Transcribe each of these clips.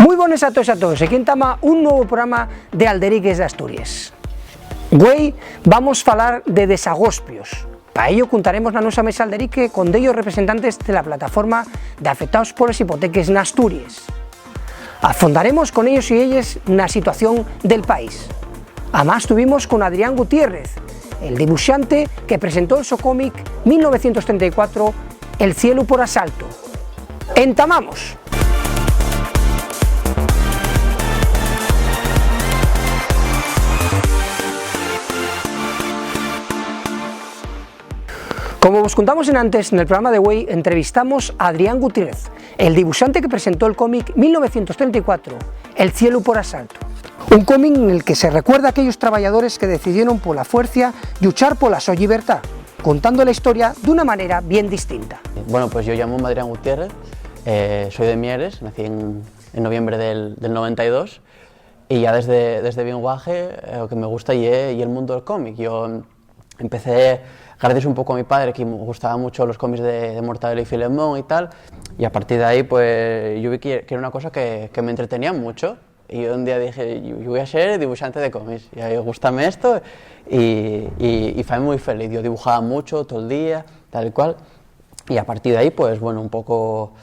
Muy buenas a todos, aquí estamos un nuevo programa de Alderiques de Asturias. Hoy vamos a hablar de desagospios. Para ello contaremos la nuestra mesa Alderique con ellos representantes de la plataforma de afectados por las hipoteques en Asturias. Afondaremos con ellos y ellas en la situación del país. Además estuvimos con Adrián Gutiérrez, el dibujante que presentó su cómic 1934, El cielo por asalto. ¡Entamamos! Como os contamos antes, en el programa de hoy entrevistamos a Adrián Gutiérrez, el dibujante que presentó el cómic 1934, El cielo por asalto. Un cómic en el que se recuerda a aquellos trabajadores que decidieron por la fuerza luchar por la su libertad, contando la historia de una manera bien distinta. Bueno, pues yo llamo Adrián Gutiérrez, soy de Mieres, nací en noviembre del 92 y ya desde bien guaje lo que me gusta y el mundo del cómic. Yo empecé gracias un poco a mi padre, que me gustaban mucho los cómics de Mortadelo y Filemón y tal, y a partir de ahí pues yo vi que era una cosa que me entretenía mucho, y un día dije, yo voy a ser dibujante de cómics, y ahí gustame esto, y fue muy feliz. Yo dibujaba mucho, todo el día, tal y cual, y a partir de ahí pues bueno, un poco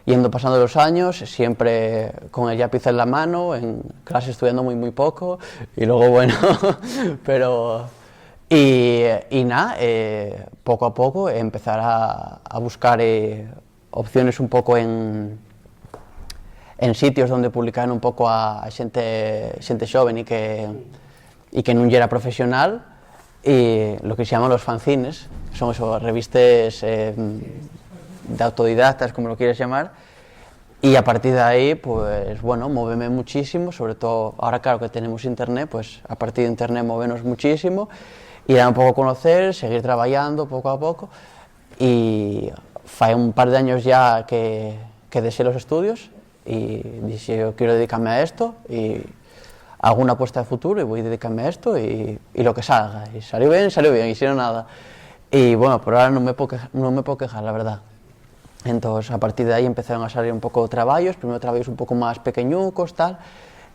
yendo pasando los años, siempre con el lápiz en la mano, en clase estudiando muy poco, y luego bueno, pero... Y nada, poco a poco empezar a buscar opciones un poco en sitios donde publicar un poco a xente joven y que non era profesional, y lo que se llaman los fanzines, que son esos revistas de autodidactas, como lo quieres llamar, y a partir de ahí, pues bueno, móveme muchísimo, sobre todo ahora claro que tenemos internet, pues a partir de internet movernos muchísimo, y dar un poco a conocer, seguir trabajando poco a poco, y fue un par de años ya que dejé los estudios y dije, yo quiero dedicarme a esto y hago una apuesta de futuro y voy a dedicarme a esto y lo que salga, y salió bien, y si no nada, y bueno, por ahora no me puedo quejar, la verdad. Entonces a partir de ahí empezaron a salir un poco trabajos, primero trabajos un poco más pequeñucos, tal,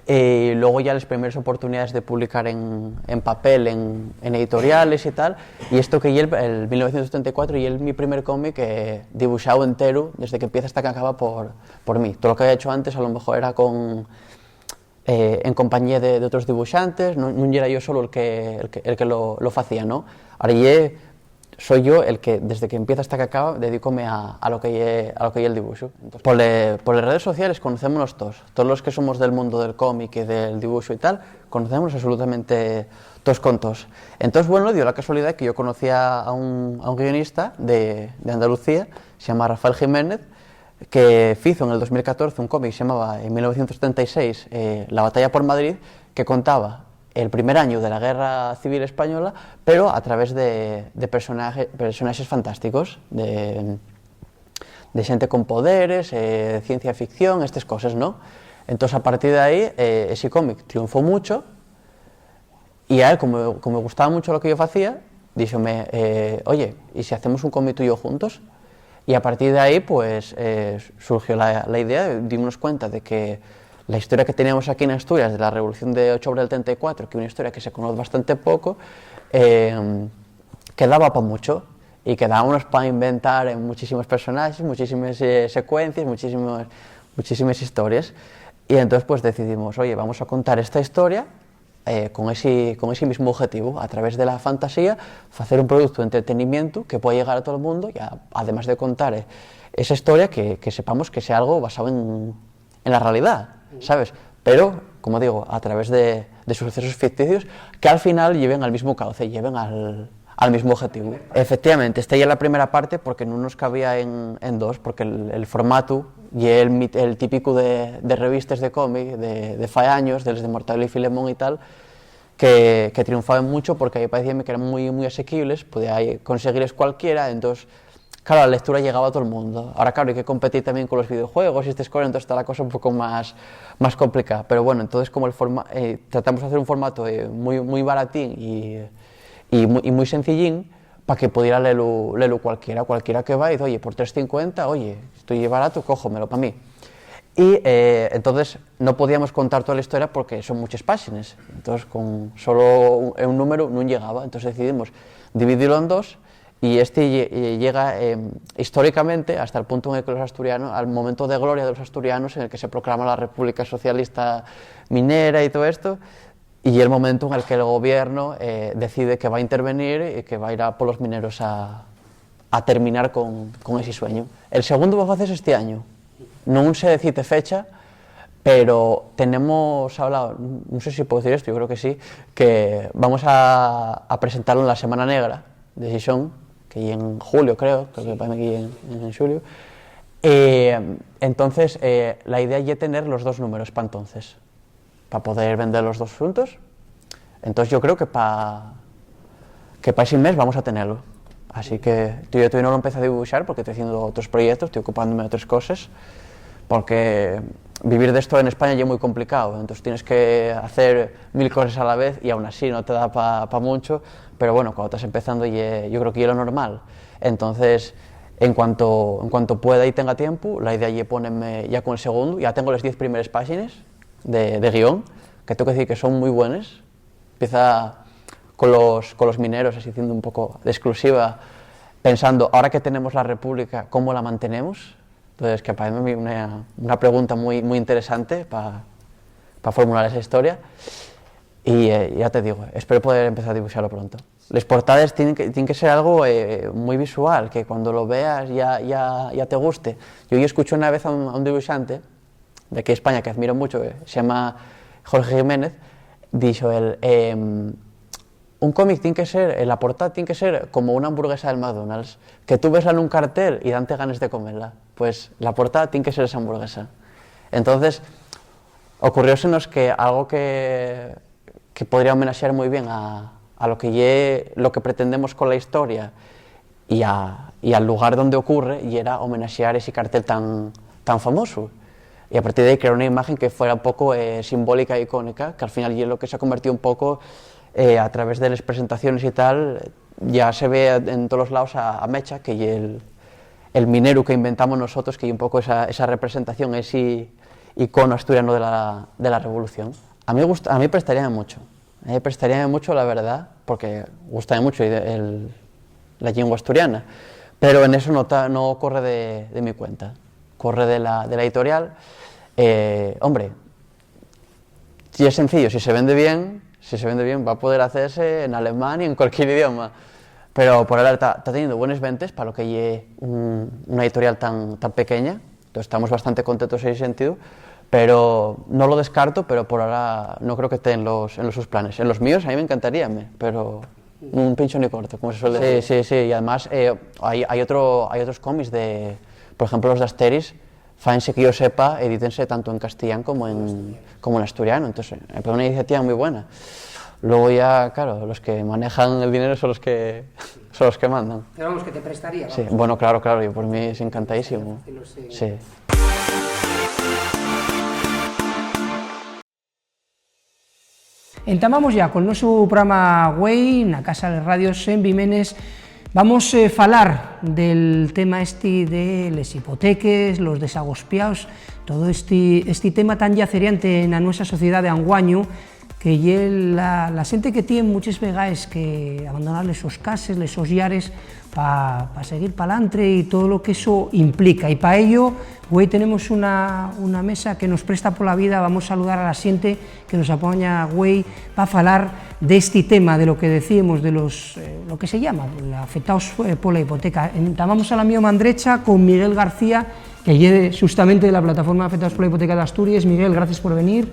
y luego ya las primeras oportunidades de publicar en papel, en editoriales y tal, y esto que el 1974 y mi primer cómic dibujado entero, desde que empieza hasta que acaba por mí. Todo lo que había hecho antes a lo mejor era en compañía de otros dibujantes, no era yo solo el que lo hacía, ¿no? Ahora soy yo el que desde que empieza hasta que acaba dedícome a lo que es el dibujo. Entonces, por las redes sociales conocémonos todos los que somos del mundo del cómic y del dibujo y tal, conocemos absolutamente todos con todos. Entonces bueno, dio la casualidad que yo conocía a un guionista de Andalucía, se llama Rafael Jiménez, que hizo en el 2014 un cómic que se llamaba en 1976 La batalla por Madrid, que contaba el primer año de la Guerra Civil Española, pero a través de personajes fantásticos, de gente con poderes, ciencia ficción, estas cosas, ¿no? Entonces a partir de ahí ese cómic triunfó mucho, y a él, como me gustaba mucho lo que yo hacía, díxome, oye, ¿y si hacemos un cómic tuyo juntos? Y a partir de ahí pues surgió la idea, dimos cuenta de que la historia que teníamos aquí en Asturias de la Revolución de octubre del 34, que es una historia que se conoce bastante poco, quedaba para mucho, y quedábamos para inventar muchísimos personajes, muchísimas secuencias, muchísimas historias, y entonces pues decidimos, oye, vamos a contar esta historia con ese mismo objetivo, a través de la fantasía, hacer un producto de entretenimiento que pueda llegar a todo el mundo, y además de contar esa historia, que sepamos que sea algo basado en la realidad, ¿sabes? Pero, como digo, a través de sucesos ficticios que al final lleven al mismo cauce, lleven al mismo objetivo. Efectivamente, esta ya es la primera parte porque no nos cabía en dos, porque el formato y el típico de revistas de cómic de fai años, de Mortadelo y Filemón y tal, que triunfaban mucho porque ahí parecía que eran muy asequibles, podía conseguirles cualquiera, entonces claro, la lectura llegaba a todo el mundo. Ahora, claro, hay que competir también con los videojuegos y estas cosas, entonces está la cosa un poco más complicada. Pero bueno, entonces como tratamos de hacer un formato muy baratín y muy sencillín, para que pudiera leerlo cualquiera que va y dice, oye, por 3,50, oye, estoy barato, cójomelo para mí. Y entonces no podíamos contar toda la historia porque son muchas páginas, entonces con solo un número no llegaba, entonces decidimos dividirlo en dos y llega históricamente hasta el punto en el que los asturianos, al momento de gloria de los asturianos en el que se proclama la República Socialista Minera y todo esto, y el momento en el que el gobierno decide que va a intervenir y que va a ir a por los mineros a terminar con ese sueño. El segundo va a hacerse este año. No se decide fecha, pero tenemos hablado, no sé si puedo decir esto, yo creo que sí, que vamos a presentarlo en la Semana Negra de Xixón, que en julio creo que va aquí en julio. Entonces, la idea es tener los dos números para entonces, para poder vender los dos juntos. Entonces yo creo que para ese mes vamos a tenerlo. Así que yo todavía no lo empecé a dibujar porque estoy haciendo otros proyectos, estoy ocupándome de otras cosas, porque vivir de esto en España ya es muy complicado, entonces tienes que hacer 1000 cosas a la vez y aún así no te da para mucho, pero bueno, cuando estás empezando yo creo que es lo normal. Entonces, en cuanto pueda y tenga tiempo, la idea es ponerme ya con el segundo, ya tengo las 10 primeras páginas de guión, que tengo que decir que son muy buenas. Empieza con los mineros, así haciendo un poco de exclusiva, pensando, ahora que tenemos la República, ¿cómo la mantenemos? Entonces, que para mí es una pregunta muy interesante para formular esa historia. Y ya te digo, espero poder empezar a dibujarlo pronto. Las portadas tienen que ser algo muy visual, que cuando lo veas ya te guste. Yo escuché una vez a un dibujante de aquí de España, que admiro mucho, se llama Jorge Jiménez, dijo él, un cómic tiene que ser, la portada tiene que ser como una hamburguesa del McDonald's, que tú vesla en un cartel y dante ganas de comerla. Pues la portada tiene que ser esa hamburguesa. Entonces, ocurriósenos que algo que podría homenajear muy bien a lo que pretendemos con la historia y al lugar donde ocurre, y era homenajear ese cartel tan famoso. Y a partir de ahí crear una imagen que fuera un poco simbólica e icónica, que al final es lo que se ha convertido un poco a través de las presentaciones y tal, ya se ve en todos los lados a Mecha, que es el minero que inventamos nosotros, que es un poco esa representación, ese icono asturiano de la revolución. A mí prestaría mucho, la verdad, porque gusta mucho la lengua asturiana, pero en eso no corre de mi cuenta, corre de la editorial. Hombre, si es sencillo, si se vende bien, va a poder hacerse en alemán y en cualquier idioma. Pero por ahora está teniendo buenas ventas para lo que es una editorial tan pequeña, entonces estamos bastante contentos en ese sentido, pero no lo descarto, pero por ahora no creo que esté en sus planes. En los míos a mí me encantaría, pero un pincho ni corto, como se suele decir. Sí, y además hay otros cómics, por ejemplo los de Asterix, fáense que yo sepa, edítense tanto en castellano como en asturiano, entonces es una iniciativa muy buena. Luego ya, claro, los que manejan el dinero son los que mandan. Pero vamos, que te prestaría. Sí, bueno, claro, yo por mí es encantadísimo. Sí. Entamamos ya con nuestro programa Güey, na Casa de Radios en Vimenes. Vamos a falar del tema de las hipoteques, los desagospiados, todo este tema tan yaceriante na nuestra sociedade de anguaño, que la xente que tiene muchas vegaes que abandonar les sos cases, les sos llares, para seguir para adelante y todo lo que eso implica. Y para ello, hoy tenemos una mesa que nos presta por la vida. Vamos a saludar a la xente que nos apoya, güey, para falar de este tema, de lo que decíamos, de lo que se llama, afectados por la hipoteca. Entamamos a la mía mandrecha con Miguel García, que lleve justamente de la plataforma Afectados por la Hipoteca de Asturias. Miguel, gracias por venir.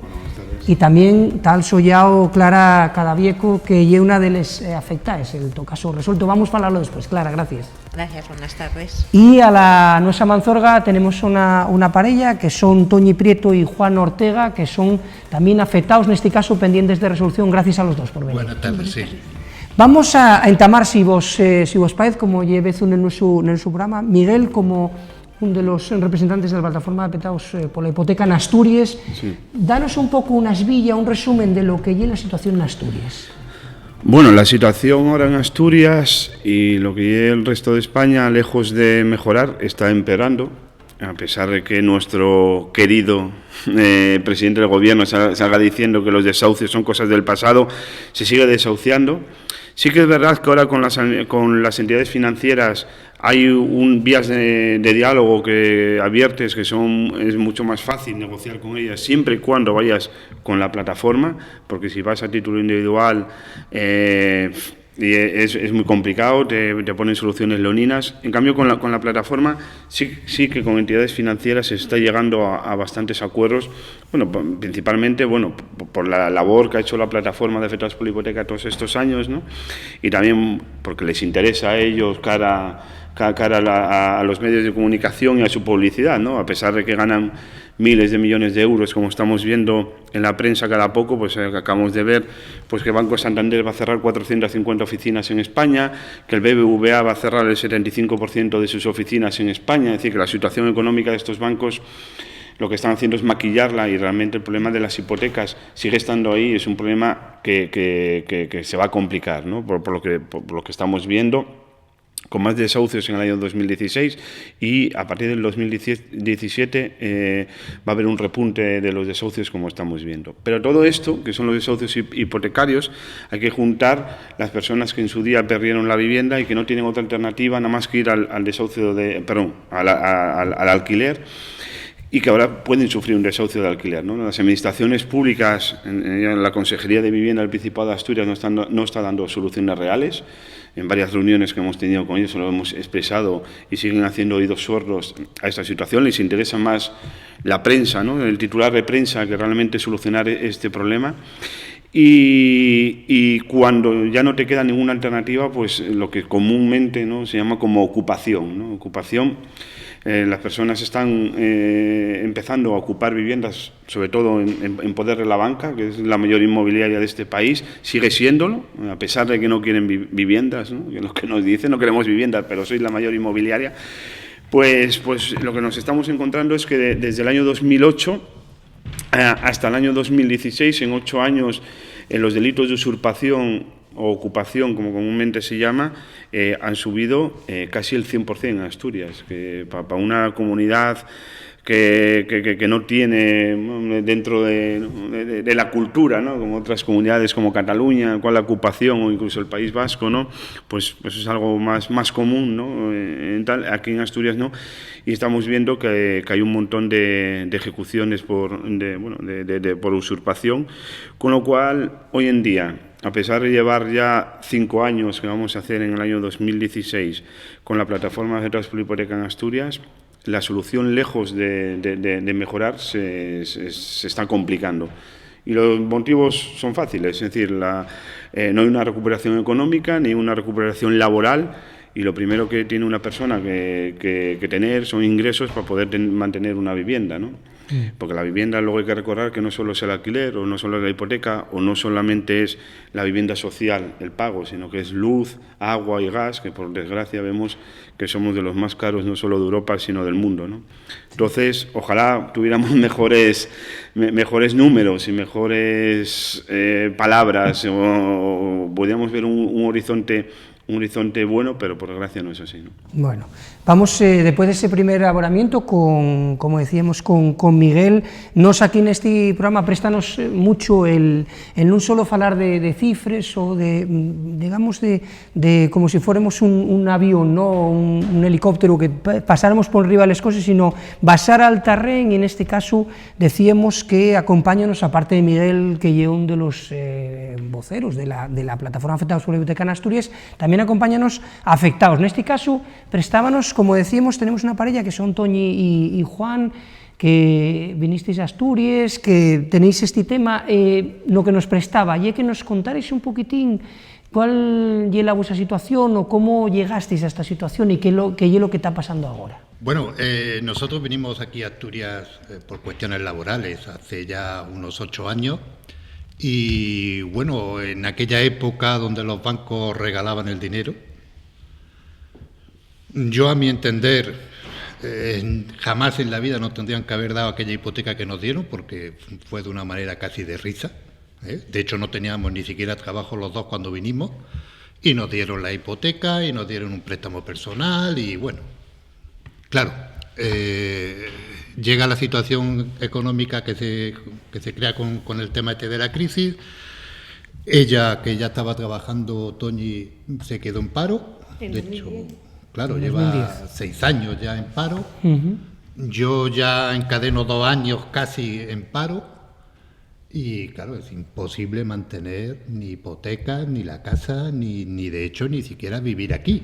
Y también tal Sollao Clara Cadavieco, que lleve una de las afectadas, el caso resuelto. Vamos a hablarlo después. Clara, gracias. Gracias, buenas tardes. Y a nuestra manzorga tenemos una pareja, que son Toñi Prieto y Juan Ortega, que son también afectados, en este caso pendientes de resolución. Gracias a los dos por venir. Buenas tardes, sí. Vamos a entamar, si vos parece, como lleves en nuestro programa, Miguel, como uno de los representantes de la plataforma de afectados por la hipoteca en Asturias. Sí. Danos un poco una esvilla, un resumen de lo que es la situación en Asturias. Bueno, la situación ahora en Asturias y lo que es el resto de España, lejos de mejorar, está empeorando. a pesar de que nuestro querido presidente del gobierno salga diciendo que los desahucios son cosas del pasado, se sigue desahuciando. Sí que es verdad que ahora con las entidades financieras hay vías de diálogo abiertas que es mucho más fácil negociar con ellas siempre y cuando vayas con la plataforma, porque si vas a título individual y es muy complicado, te ponen soluciones leoninas. En cambio, con la plataforma sí que con entidades financieras se está llegando a bastantes acuerdos, bueno, principalmente por la labor que ha hecho la plataforma de afectados por la hipoteca todos estos años, ¿no? Y también porque les interesa a ellos cara a los medios de comunicación y a su publicidad, ¿no? A pesar de que ganan miles de millones de euros, como estamos viendo en la prensa cada poco, pues acabamos de ver pues que Banco Santander va a cerrar 450 oficinas en España, que el BBVA va a cerrar el 75% de sus oficinas en España, es decir, que la situación económica de estos bancos lo que están haciendo es maquillarla y realmente el problema de las hipotecas sigue estando ahí, es un problema que se va a complicar, ¿no? Por lo que estamos viendo, con más desahucios en el año 2016 y a partir del 2017 va a haber un repunte de los desahucios como estamos viendo. Pero todo esto, que son los desahucios hipotecarios, hay que juntar las personas que en su día perdieron la vivienda y que no tienen otra alternativa nada más que ir al alquiler, y que ahora pueden sufrir un desahucio de alquiler, ¿no? Las administraciones públicas, en la Consejería de Vivienda del Principado de Asturias no está dando soluciones reales. En varias reuniones que hemos tenido con ellos lo hemos expresado y siguen haciendo oídos sordos a esta situación. Les interesa más la prensa, ¿no? El titular de prensa, que realmente solucionar este problema. Y cuando ya no te queda ninguna alternativa, pues lo que comúnmente, ¿no?, se llama como ocupación, ¿no? Ocupación. Las personas están empezando a ocupar viviendas, sobre todo en poder de la banca, que es la mayor inmobiliaria de este país, sigue siéndolo, a pesar de que no quieren viviendas, ¿no? Que lo que nos dicen, no queremos viviendas, pero sois la mayor inmobiliaria. Pues lo que nos estamos encontrando es que desde el año 2008 hasta el año 2016, en 8 años, los delitos de usurpación o ocupación, como comúnmente se llama, han subido casi el 100% en Asturias, que para una comunidad que no tiene dentro de la cultura, ¿no?, como otras comunidades como Cataluña, con la ocupación, o incluso el País Vasco, ¿no?, pues es algo más común, ¿no? Aquí en Asturias no, y estamos viendo que hay un montón de ejecuciones por usurpación, con lo cual hoy en día, a pesar de llevar ya 5 años que vamos a hacer en el año 2016 con la plataforma de afectados por hipoteca en Asturias, la solución, lejos de mejorar, se está complicando. Y los motivos son fáciles, es decir, no hay una recuperación económica ni una recuperación laboral, y lo primero que tiene una persona que tener son ingresos para poder mantener una vivienda, ¿no? Porque la vivienda, luego hay que recordar que no solo es el alquiler, o no solo es la hipoteca, o no solamente es la vivienda social, el pago, sino que es luz, agua y gas, que por desgracia vemos que somos de los más caros, no solo de Europa, sino del mundo, ¿no? Entonces, ojalá tuviéramos mejores números y mejores palabras, o podríamos ver un horizonte bueno, pero por desgracia no es así, ¿no? Bueno, vamos, después de ese primer elaboramiento, como decíamos, con Miguel, nos aquí en este programa préstanos mucho el non solo falar de cifres ou digamos, como si fuéramos un avión, ¿no?, un helicóptero, que pasáramos por arriba de las cosas, sino basar al terreno, y en este caso decíamos que acompáñanos, aparte de Miguel, que es uno de los voceros de la plataforma Afectados por la Hipoteca en Asturias, también acompáñanos afectados. En este caso, prestábanos, como decíamos, tenemos una pareja que son Toñi y Juan, que vinisteis a Asturias, que tenéis este tema, lo que nos prestaba, y que nos contarais un poquitín cuál es la vuestra situación, o cómo llegasteis a esta situación, y qué es lo que está pasando ahora. Bueno, nosotros vinimos aquí a Asturias por cuestiones laborales hace ya unos 8 años. Y bueno, en aquella época donde los bancos regalaban el dinero, yo, a mi entender, jamás en la vida nos tendrían que haber dado aquella hipoteca que nos dieron, porque fue de una manera casi de risa, ¿eh? De hecho, no teníamos ni siquiera trabajo los dos cuando vinimos, y nos dieron la hipoteca y nos dieron un préstamo personal, y bueno, claro, llega la situación económica que se crea con el tema de la crisis. Ella, que ya estaba trabajando, Toñi, se quedó en paro. De hecho, claro, lleva 6 años ya en paro. Yo ya encadeno 2 años casi en paro. Y claro, es imposible mantener ni hipoteca, ni la casa, ni de hecho ni siquiera vivir aquí.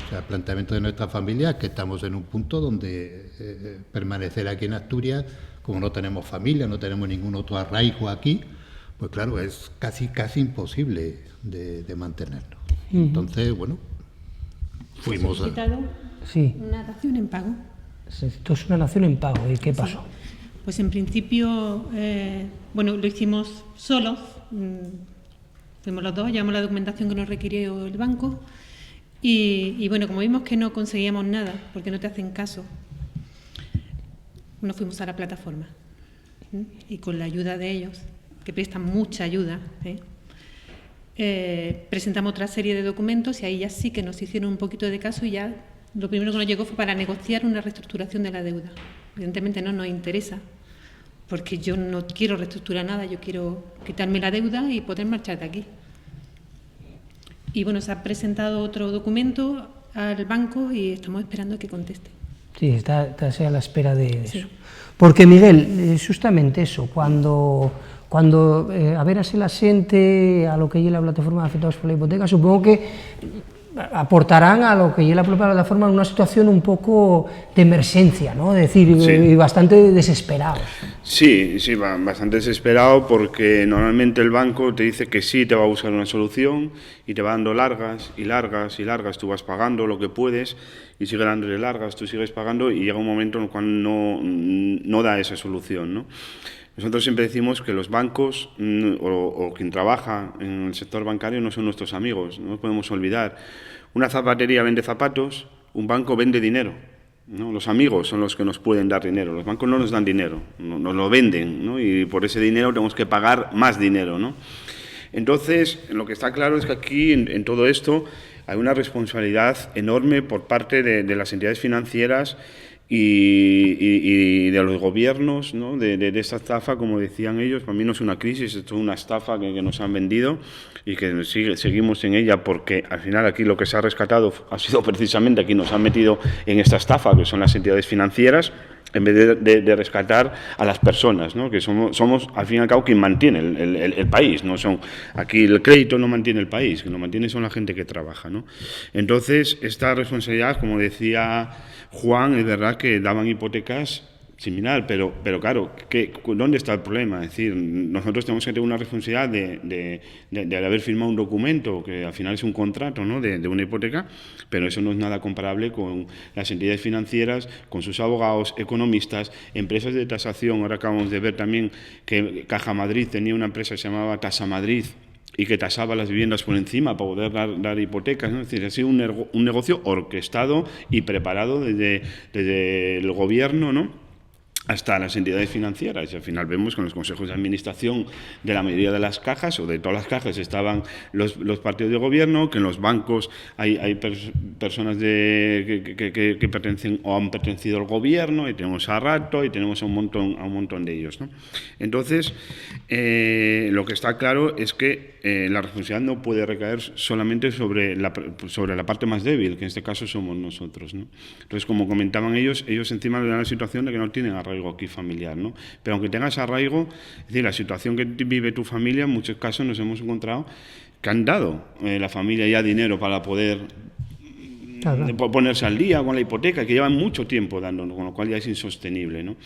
O sea, el planteamiento de nuestra familia es que estamos en un punto donde permanecer aquí en Asturias, como no tenemos familia, no tenemos ningún otro arraigo aquí, pues claro, es casi imposible de mantenernos. Entonces, bueno, fuimos a... Sí. Una dación en pago. Esto es una dación en pago. ¿Y qué pasó? Sí. Pues en principio, bueno, lo hicimos solos. Fuimos los dos, llevamos la documentación que nos requirió el banco. Y bueno, como vimos que no conseguíamos nada, porque no te hacen caso, nos fuimos a la plataforma. Y con la ayuda de ellos, que prestan mucha ayuda, presentamos otra serie de documentos y ahí ya sí que nos hicieron un poquito de caso y ya lo primero que nos llegó fue para negociar una reestructuración de la deuda. Evidentemente no nos interesa, porque yo no quiero reestructurar nada, yo quiero quitarme la deuda y poder marchar de aquí. Y bueno, se ha presentado otro documento al banco y estamos esperando que conteste. Sí, está a la espera de Sí. eso. Porque, Miguel, justamente eso, cuando a ver se la siente a lo que lleva la plataforma de afectados por la hipoteca, supongo que aportarán a lo que lleva la propia plataforma en una situación un poco de emergencia, ¿no? Es decir, Sí. bastante desesperados. Sí, bastante desesperado porque normalmente el banco te dice que sí te va a buscar una solución y te va dando largas y largas y largas, tú vas pagando lo que puedes y sigue dándole largas, tú sigues pagando y llega un momento en el cual no da esa solución, ¿no? Nosotros siempre decimos que los bancos o quien trabaja en el sector bancario no son nuestros amigos, no nos podemos olvidar. Una zapatería vende zapatos, un banco vende dinero, ¿no? Los amigos son los que nos pueden dar dinero, los bancos no nos dan dinero, nos lo venden, ¿no? Y por ese dinero tenemos que pagar más dinero, ¿no? Entonces, lo que está claro es que aquí, en todo esto, hay una responsabilidad enorme por parte de las entidades financieras y de los gobiernos, ¿no? de esta estafa, como decían ellos. Para mí no es una crisis, esto es una estafa que nos han vendido y que seguimos en ella, porque al final aquí lo que se ha rescatado ha sido precisamente, aquí nos han metido en esta estafa, que son las entidades financieras, en vez de rescatar a las personas, ¿no? Que somos al fin y al cabo quien mantiene el país, no son aquí el crédito no mantiene el país, que lo mantiene son la gente que trabaja, ¿no? Entonces, esta responsabilidad, como decía Juan, es verdad que daban hipotecas similar, pero claro, ¿dónde está el problema? Es decir, nosotros tenemos que tener una responsabilidad de haber firmado un documento que al final es un contrato, ¿no? de una hipoteca, pero eso no es nada comparable con las entidades financieras, con sus abogados, economistas, empresas de tasación. Ahora acabamos de ver también que Caja Madrid tenía una empresa que se llamaba Tasa Madrid y que tasaba las viviendas por encima para poder dar hipotecas, ¿no? Es decir, ha sido un negocio orquestado y preparado desde el gobierno, ¿no? Hasta las entidades financieras, y al final vemos que en los consejos de administración de la mayoría de las cajas o de todas las cajas estaban los partidos de gobierno, que en los bancos hay personas que pertenecen o han pertenecido al gobierno, y tenemos a Rato y tenemos a un montón de ellos, ¿no? Entonces, lo que está claro es que la responsabilidad no puede recaer solamente sobre la parte más débil, que en este caso somos nosotros, ¿no? Entonces, como comentaban ellos encima de la situación de que no tienen arraigo aquí familiar, ¿no? Pero aunque tengas arraigo, es decir, la situación que vive tu familia, en muchos casos nos hemos encontrado que han dado la familia ya dinero para poder ponerse al día con la hipoteca, que llevan mucho tiempo dando, con lo cual ya es insostenible, ¿no?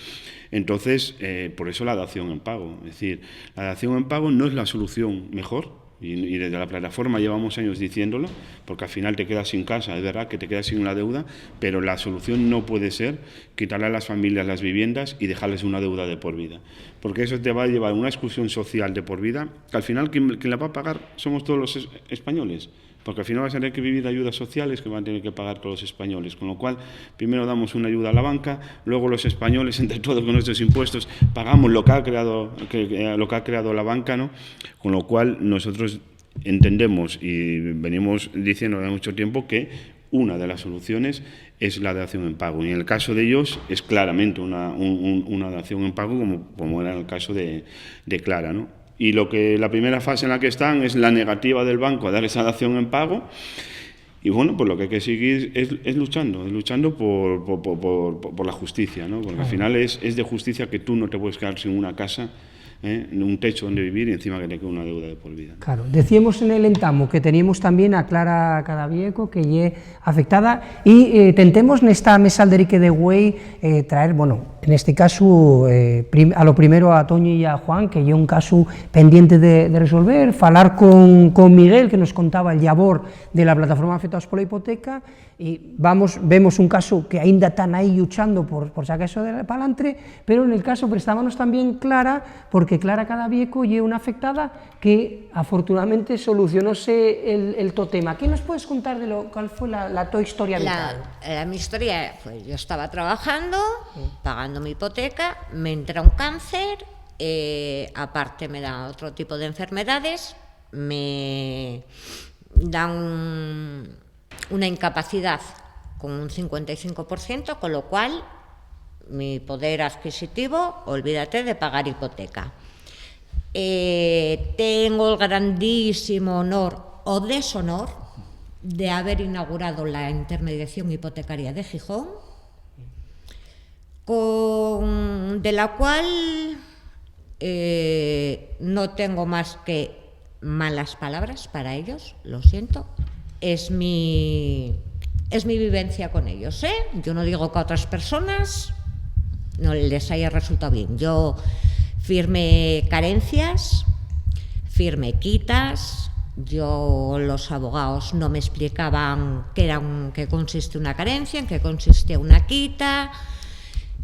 Entonces, por eso la dación en pago. Es decir, la dación en pago no es la solución mejor, y desde la plataforma llevamos años diciéndolo, porque al final te quedas sin casa, es verdad que te quedas sin la deuda, pero la solución no puede ser quitarle a las familias las viviendas y dejarles una deuda de por vida, porque eso te va a llevar a una exclusión social de por vida, que al final quien la va a pagar somos todos los españoles, porque al final vas a tener que vivir ayudas sociales que van a tener que pagar todos los españoles, con lo cual primero damos una ayuda a la banca, luego los españoles, entre todos con nuestros impuestos, pagamos lo que ha creado la banca, ¿no? Con lo cual nosotros entendemos y venimos diciendo de mucho tiempo que una de las soluciones es la dación en pago. Y en el caso de ellos es claramente una dación en pago, como era en el caso de Clara, ¿no? Y la primera fase en la que están es la negativa del banco a dar esa dación en pago. Y bueno, pues lo que hay que seguir es luchando por la justicia, ¿no? Porque al final es de justicia que tú no te puedes quedar sin una casa, un techo donde vivir y encima que te quede una deuda de por vida. Claro, decíamos en el entamo que teníamos también a Clara Cadavieco, que lle afectada, y tentemos nesta mesa alderique de güey traer, bueno, en este caso, a lo primero a Toño y a Juan, que lle un caso pendiente de resolver, falar con Miguel, que nos contaba el llavor de la plataforma afectados por la hipoteca, y vemos un caso que ainda están ahí luchando por sacar eso de palantre, pero en el caso prestábamos también Clara, porque Clara Cadavieco lle una afectada que afortunadamente solucionóse el tema. ¿Qué nos puedes contar de cuál fue la tu historia vital? Mi historia, pues yo estaba trabajando, pagando mi hipoteca, me entra un cáncer, aparte me dan otro tipo de enfermedades, me dan una incapacidad con un 55%, con lo cual mi poder adquisitivo, olvídate de pagar hipoteca. Tengo el grandísimo honor o deshonor de haber inaugurado la intermediación hipotecaria de Gijón, de la cual no tengo más que malas palabras para ellos, lo siento. Es mi vivencia con ellos, ¿eh? Yo no digo que a otras personas no les haya resultado bien. Yo firmé carencias, firmé quitas, los abogados no me explicaban qué consiste una carencia, en qué consiste una quita.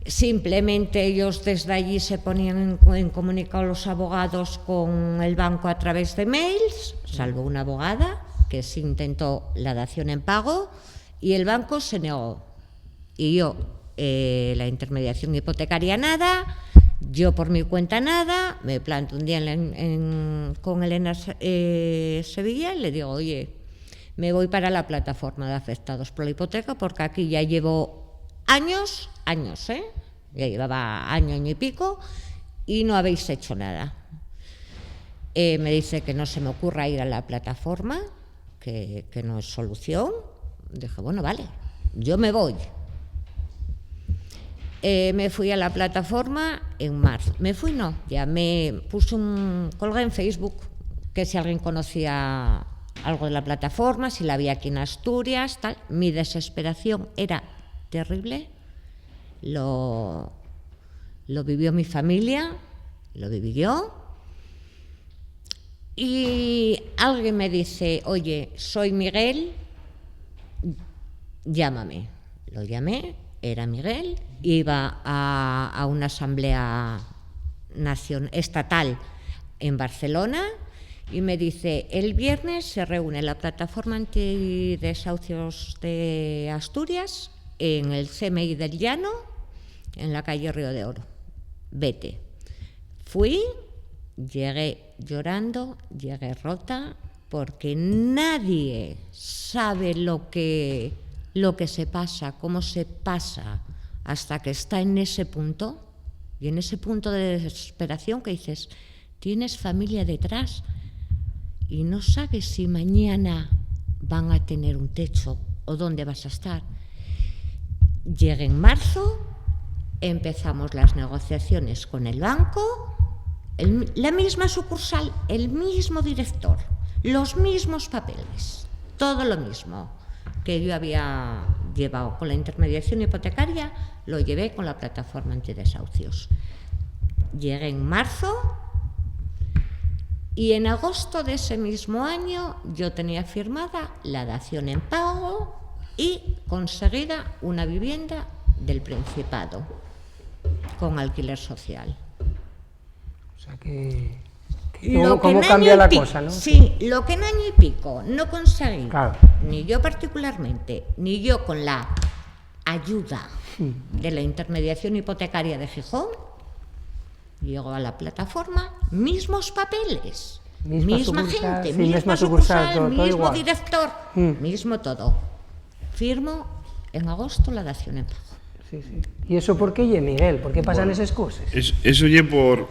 Simplemente ellos desde allí se ponían en comunicado los abogados con el banco a través de mails, salvo una abogada que se intentó la dación en pago y el banco se negó. Y yo, la intermediación hipotecaria nada, yo por mi cuenta nada, me planto un día con Elena Sevilla y le digo, oye, me voy para la plataforma de afectados por la hipoteca porque aquí ya llevo años, ya llevaba año y pico y no habéis hecho nada. Me dice que no se me ocurra ir a la plataforma, que no es solución. Dije, bueno, vale, yo me voy. Me fui a la plataforma en marzo. Colgué en Facebook que si alguien conocía algo de la plataforma, si la había aquí en Asturias, tal. Mi desesperación era terrible. Lo vivió mi familia, lo viví yo. Y alguien me dice, oye, soy Miguel, llámame. Lo llamé, era Miguel, iba a una asamblea estatal en Barcelona y me dice, el viernes se reúne la plataforma antidesahucios de Asturias en el CMI del Llano, en la calle Río de Oro. Vete. Fui, llegué llorando, llegué rota, porque nadie sabe lo que se pasa, cómo se pasa, hasta que está en ese punto, y en ese punto de desesperación que dices, tienes familia detrás y no sabes si mañana van a tener un techo o dónde vas a estar. Llegué en marzo, empezamos las negociaciones con el banco, la misma sucursal, el mismo director, los mismos papeles, todo lo mismo que yo había llevado con la intermediación hipotecaria, lo llevé con la plataforma antidesahucios. Llegué en marzo y en agosto de ese mismo año yo tenía firmada la dación en pago y conseguida una vivienda del Principado con alquiler social. O sea ¿Cómo cambia la cosa, no? Sí, lo que en año y pico no conseguí, claro, ni yo particularmente, ni yo con la ayuda de la intermediación hipotecaria de Gijón, llego a la plataforma, mismos papeles, misma gente, sí, misma sucursal, sucursal, todo mismo igual. director, mismo todo. Firmo en agosto la dación en pago. Sí, sí. ¿Y eso por qué, Miguel? ¿Por qué pasan esas cosas? Eso oye por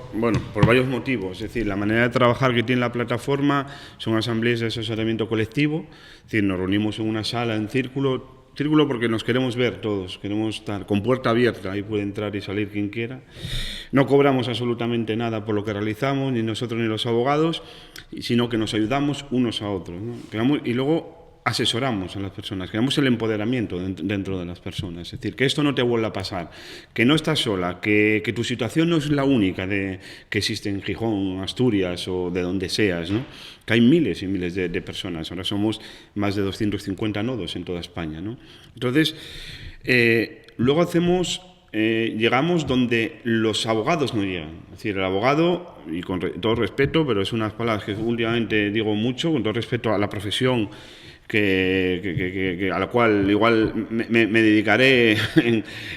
varios motivos. Es decir, la manera de trabajar que tiene la plataforma son asambleas de asesoramiento colectivo. Es decir, nos reunimos en una sala en círculo porque nos queremos ver todos, queremos estar con puerta abierta, ahí puede entrar y salir quien quiera. No cobramos absolutamente nada por lo que realizamos, ni nosotros ni los abogados, sino que nos ayudamos unos a otros, ¿no? Y luego asesoramos a las personas, creamos el empoderamiento dentro de las personas, es decir, que esto no te vuelva a pasar, que no estás sola, que tu situación no es la única que existe en Gijón, Asturias o de donde seas, ¿no? Que hay miles y miles de personas, ahora somos más de 250 nodos en toda España, ¿no? Entonces, luego llegamos donde los abogados no llegan. Es decir, el abogado, y con todo respeto, pero es unas palabras que últimamente digo mucho, con todo respeto a la profesión a la cual igual me dedicaré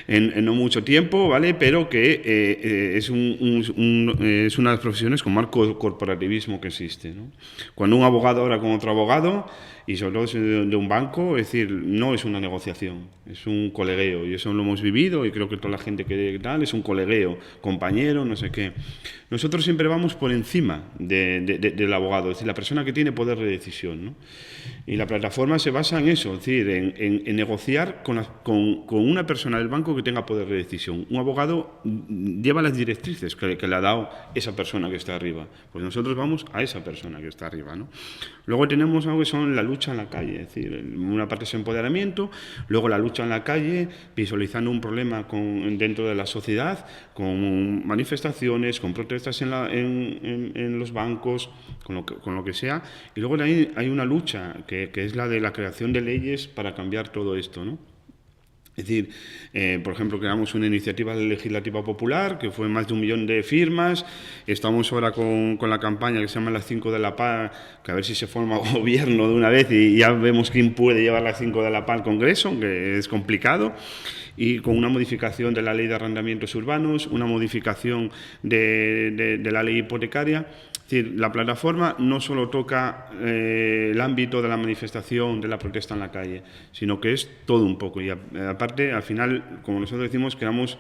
en no mucho tiempo, ¿vale? Pero que es una de las profesiones con más corporativismo que existe, ¿no? Cuando un abogado habla con otro abogado, y sobre todo de un banco, es decir, no es una negociación, es un colegueo, y eso lo hemos vivido, y creo que toda la gente que tal es un colegueo, compañero, no sé qué. Nosotros siempre vamos por encima del abogado, es decir, la persona que tiene poder de decisión, ¿no? Y la plataforma se basa en eso, es decir, en negociar con una persona del banco que tenga poder de decisión. Un abogado lleva las directrices que le ha dado esa persona que está arriba. Pues nosotros vamos a esa persona que está arriba, ¿no? Luego tenemos algo que son la lucha en la calle, es decir, una parte es empoderamiento, luego la lucha en la calle, visualizando un problema dentro de la sociedad, con manifestaciones, con protestas en los bancos, con lo que sea, y luego hay una lucha que es la de la creación de leyes para cambiar todo esto, ¿no? Es decir, por ejemplo, creamos una iniciativa legislativa popular que fue más de 1 millón de firmas. Estamos ahora con la campaña que se llama Las 5 de la Paz, que a ver si se forma gobierno de una vez y ya vemos quién puede llevar las 5 de la Paz al Congreso, que es complicado. Y con una modificación de la ley de arrendamientos urbanos, una modificación de la ley hipotecaria. Es decir, la plataforma no solo toca el ámbito de la manifestación, de la protesta en la calle, sino que es todo un poco. Y aparte, al final, como nosotros decimos, creamos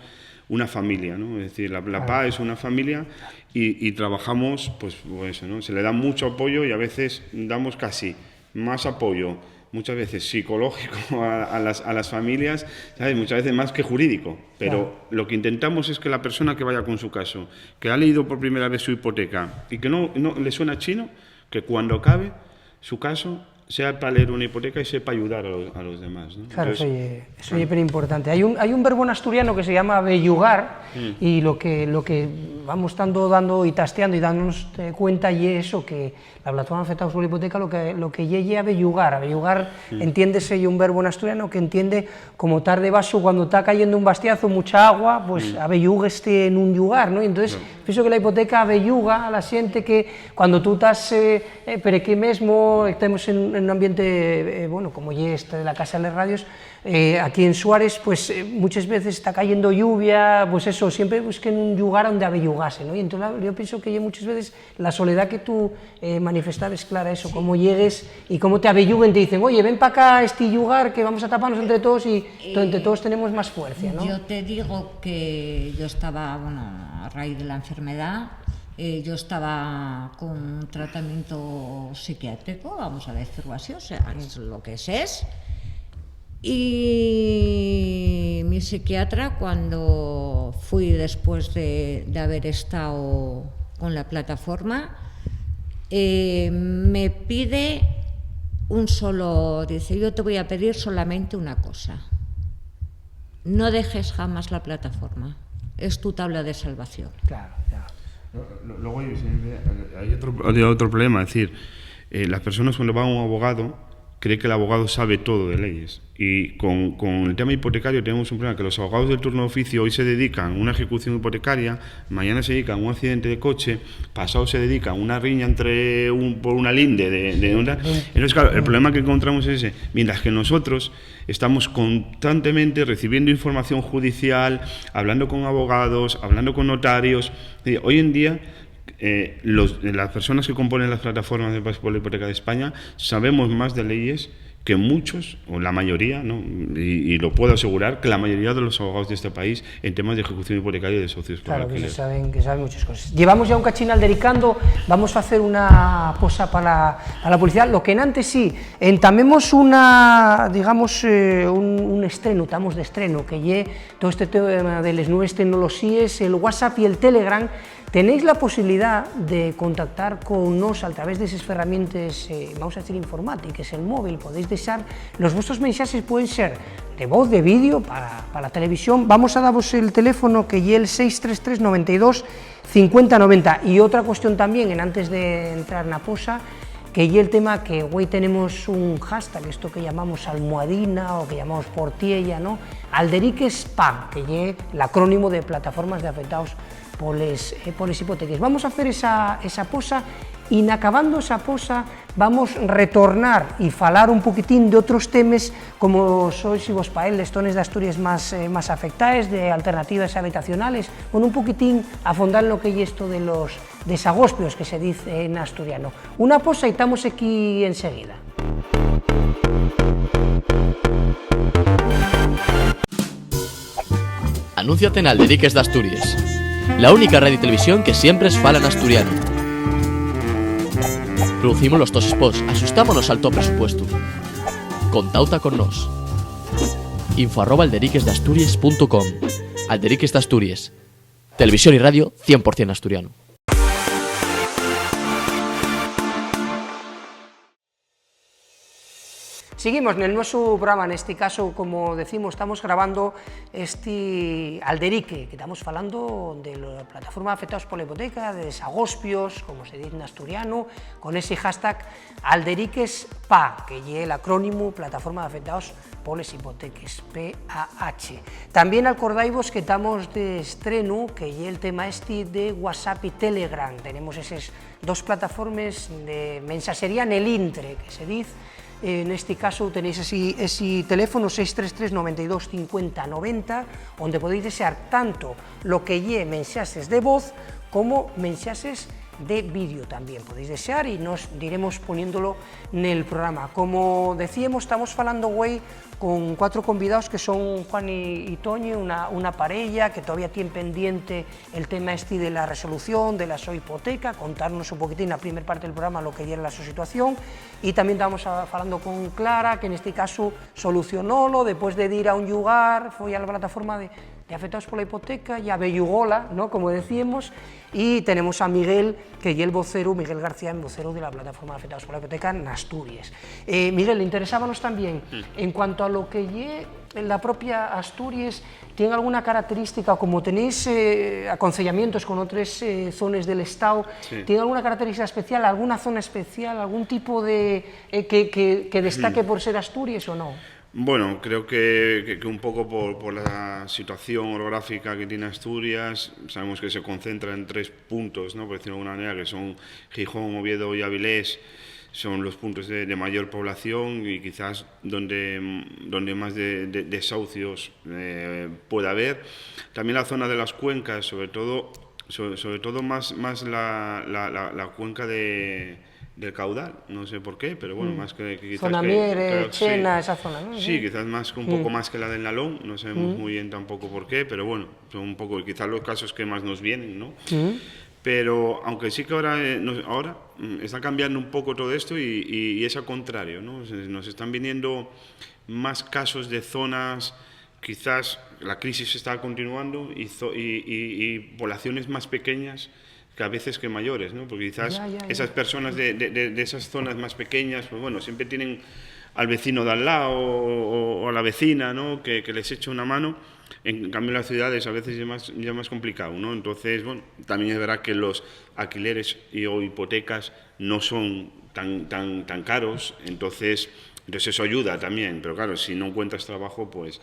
una familia, ¿no? Es decir, la PA es una familia y trabajamos, pues eso, ¿no? Se le da mucho apoyo y a veces damos casi más apoyo, muchas veces psicológico a las familias, ¿sabes? Muchas veces más que jurídico, pero lo que intentamos es que la persona que vaya con su caso, que ha leído por primera vez su hipoteca y que no le suena chino, que cuando acabe su caso sea para leer una hipoteca y sepa ayudar a los demás, ¿no? Claro, eso es súper importante. Hay un verbo en asturiano que se llama abellugar, y lo que vamos dando y tasteando y dándonos cuenta y eso, que la plataforma afectada por la hipoteca, lo que llegue a abellugar, entiéndese un verbo en asturiano que entiende como tar debajo cuando está cayendo un bastiazo, mucha agua, pues abellugues en un lugar, ¿no? Y entonces, pienso que la hipoteca abelluga a la gente que cuando tú estás, pero aquí mismo estamos en un ambiente, bueno, como ya este de la Casa de las Radios, aquí en Suárez, pues muchas veces está cayendo lluvia, pues eso, siempre busquen un lugar donde abellugase, ¿no? Y entonces yo pienso que muchas veces la soledad que tú manifestar es clara eso, cómo llegues y cómo te abelluguen, te dicen, oye, ven para acá a este lugar que vamos a taparnos entre todos y entre todos tenemos más fuerza, ¿no? Yo te digo que yo estaba, bueno, a raíz de la enfermedad, yo estaba con un tratamiento psiquiátrico, vamos a decirlo así, o sea, es lo que es. Y mi psiquiatra, cuando fui después de haber estado con la plataforma, me pide dice, yo te voy a pedir solamente una cosa, no dejes jamás la plataforma, es tu tabla de salvación. Claro, ya. Luego hay otro problema, es decir, las personas cuando van a un abogado creen que el abogado sabe todo de leyes, y con el tema hipotecario tenemos un problema, que los abogados del turno de oficio hoy se dedican a una ejecución hipotecaria, mañana se dedican a un accidente de coche, pasado se dedican a una riña por una linde entonces claro, el problema que encontramos es ese, mientras que nosotros estamos constantemente recibiendo información judicial, hablando con abogados, hablando con notarios. Hoy en día las personas que componen las plataformas de Paz por la Hipoteca de España sabemos más de leyes que muchos, o la mayoría, ¿no? y lo puedo asegurar, que la mayoría de los abogados de este país en temas de ejecución hipotecaria y de socios por Claro, alquiler. que saben muchas cosas. Llevamos ya un cachín aldericando, vamos a hacer una posa para la publicidad. Lo que en antes sí, entamemos una, digamos, un estreno, estamos de estreno, que lle todo este tema de las nuevas tecnologías, el WhatsApp y el Telegram. Tenéis la posibilidad de contactar con nos a través de esas herramientas, vamos a decir, informáticas, el móvil, podéis dejar, los vuestros mensajes pueden ser de voz, de vídeo, para la televisión. Vamos a daros el teléfono que es el 633 92 50 90. Y otra cuestión también, antes de entrar en la posa, que es el tema que hoy tenemos un hashtag, esto que llamamos almohadina o que llamamos portiella, ¿no? Alderiques PA, que es el acrónimo de Plataformas de Afectados por les hipotecas. Vamos a hacer esa posa y, acabando esa posa, vamos a retornar y falar un poquitín de otros temas, como sois y vos pael, les zonas de Asturias más afectadas, de alternativas habitacionales, con un poquitín afondar en lo que es esto de los desagospios, que se dice en asturiano. Una posa y estamos aquí enseguida. Anúnciate en Alderiques de Asturias, la única radio y televisión que siempre es fala en asturiano. Producimos los dos spots, asustámonos al top presupuesto. Contauta con nos. info@alderiquesdeasturias.com. Alderiques de Asturias. Televisión y radio 100% asturiano. Seguimos en el nuestro programa, en este caso, como decimos, estamos grabando este alderique, que estamos hablando de la plataforma afectados por la hipoteca, de desagospios, como se dice en asturiano, con ese hashtag alderiquesPA, que es el acrónimo Plataforma de Afectados por las Hipotecas, PAH. También acordáis que estamos de estreno, que es el tema de WhatsApp y Telegram. Tenemos esas dos plataformas de mensajería en el intre, que se dice. En este caso tenéis ese teléfono 633 92 50 90, donde podéis desear tanto lo que lle mensajes de voz como mensajes de vídeo también podéis desear, y nos diremos poniéndolo en el programa. Como decíamos, estamos hablando hoy con 4 convidados que son Juan y Toño, una parella que todavía tiene pendiente el tema de la resolución de la su hipoteca, contarnos un poquitín en la primera parte del programa lo que era su situación, y también estamos hablando con Clara, que en este caso solucionólo después de ir a un lugar, fue a la plataforma de afectados por la hipoteca, ya bellugola, ¿no?, como decíamos, y tenemos a Miguel, que es el vocero, Miguel García, el vocero de la plataforma de afectados por la hipoteca en Asturias. Miguel, le interesábamos también, en cuanto a lo que en la propia Asturias, ¿tiene alguna característica, como tenéis aconsellamientos con otras zonas del Estado, sí, ¿tiene alguna característica especial, alguna zona especial, algún tipo de que destaque por ser Asturias o no? Bueno, creo que un poco por la situación orográfica que tiene Asturias, sabemos que se concentra en 3 puntos, ¿no?, por decirlo de alguna manera, que son Gijón, Oviedo y Avilés, son los puntos de mayor población y quizás donde más desahucios pueda haber. También la zona de las cuencas, sobre todo más la cuenca del caudal, no sé por qué, pero bueno, más que quizás... Zona Miere, Chena, sí, esa zona, ¿no? Sí, quizás un poco más que la del Nalón, no sabemos muy bien tampoco por qué, pero bueno, son un poco quizás los casos que más nos vienen, ¿no? Pero aunque sí que ahora está cambiando un poco todo esto y es al contrario, ¿no? Nos están viniendo más casos de zonas, quizás la crisis está continuando y poblaciones más pequeñas que a veces que mayores, ¿no? Porque quizás esas personas de esas zonas más pequeñas, pues bueno, siempre tienen al vecino de al lado o a la vecina, ¿no?, que les eche una mano. En cambio, en las ciudades a veces ya más complicado, ¿no? Entonces, bueno, también es verdad que los alquileres o hipotecas no son tan caros, entonces eso ayuda también, pero claro, si no encuentras trabajo, pues...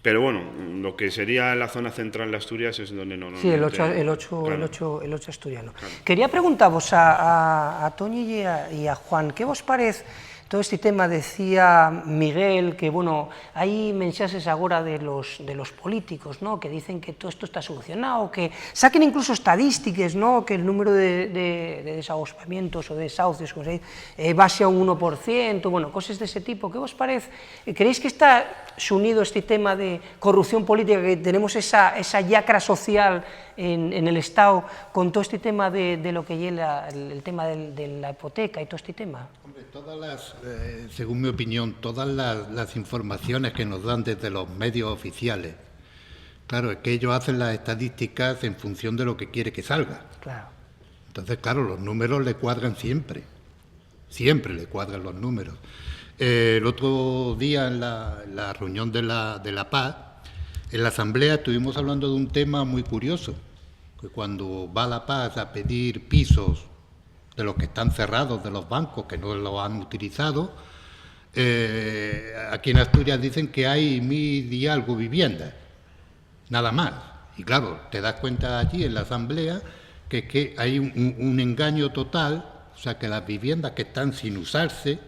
Pero bueno, lo que sería la zona central de Asturias es donde no... Sí, el 8 asturiano. Claro. Quería preguntaros a Toñi y a Juan, ¿qué vos parece todo este tema, decía Miguel, que, bueno, hai mensaxes agora de los políticos, ¿no?, que dicen que todo esto está solucionado, que saquen incluso estadísticas, ¿no?, que el número de desagospamientos o de desahucios, como se dice, base a un 1%, bueno, cosas de ese tipo. ¿Qué os parece? ¿Creéis que está unido este tema de corrupción política, que tenemos esa lacra social en el Estado con todo este tema de lo que lleva el tema de la hipoteca y todo este tema? Hombre, según mi opinión, todas las informaciones que nos dan desde los medios oficiales, claro, es que ellos hacen las estadísticas en función de lo que quiere que salga. Claro. Entonces, claro, los números le cuadran siempre le cuadran los números. El otro día en la reunión de la Paz, en la Asamblea estuvimos hablando de un tema muy curioso, que cuando va la Paz a pedir pisos de los que están cerrados, de los bancos que no los han utilizado, aquí en Asturias dicen que hay 1.000 y algo viviendas, nada más. Y claro, te das cuenta allí en la Asamblea que hay un engaño total, o sea que las viviendas que están sin usarse,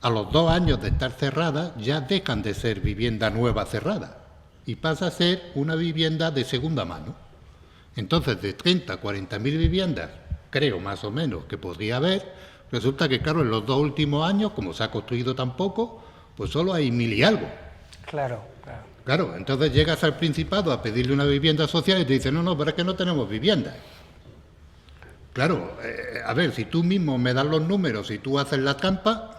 a los 2 años de estar cerradas, ya dejan de ser vivienda nueva cerrada y pasa a ser una vivienda de segunda mano. Entonces, de 30 a 40.000 viviendas, creo más o menos que podría haber, resulta que, claro, en los 2 últimos años, como se ha construido tan poco, pues solo hay 1.000 y algo. Claro. Claro, entonces llegas al Principado a pedirle una vivienda social y te dicen, no, pero es que no tenemos vivienda. Claro, a ver, si tú mismo me das los números y tú haces la trampa,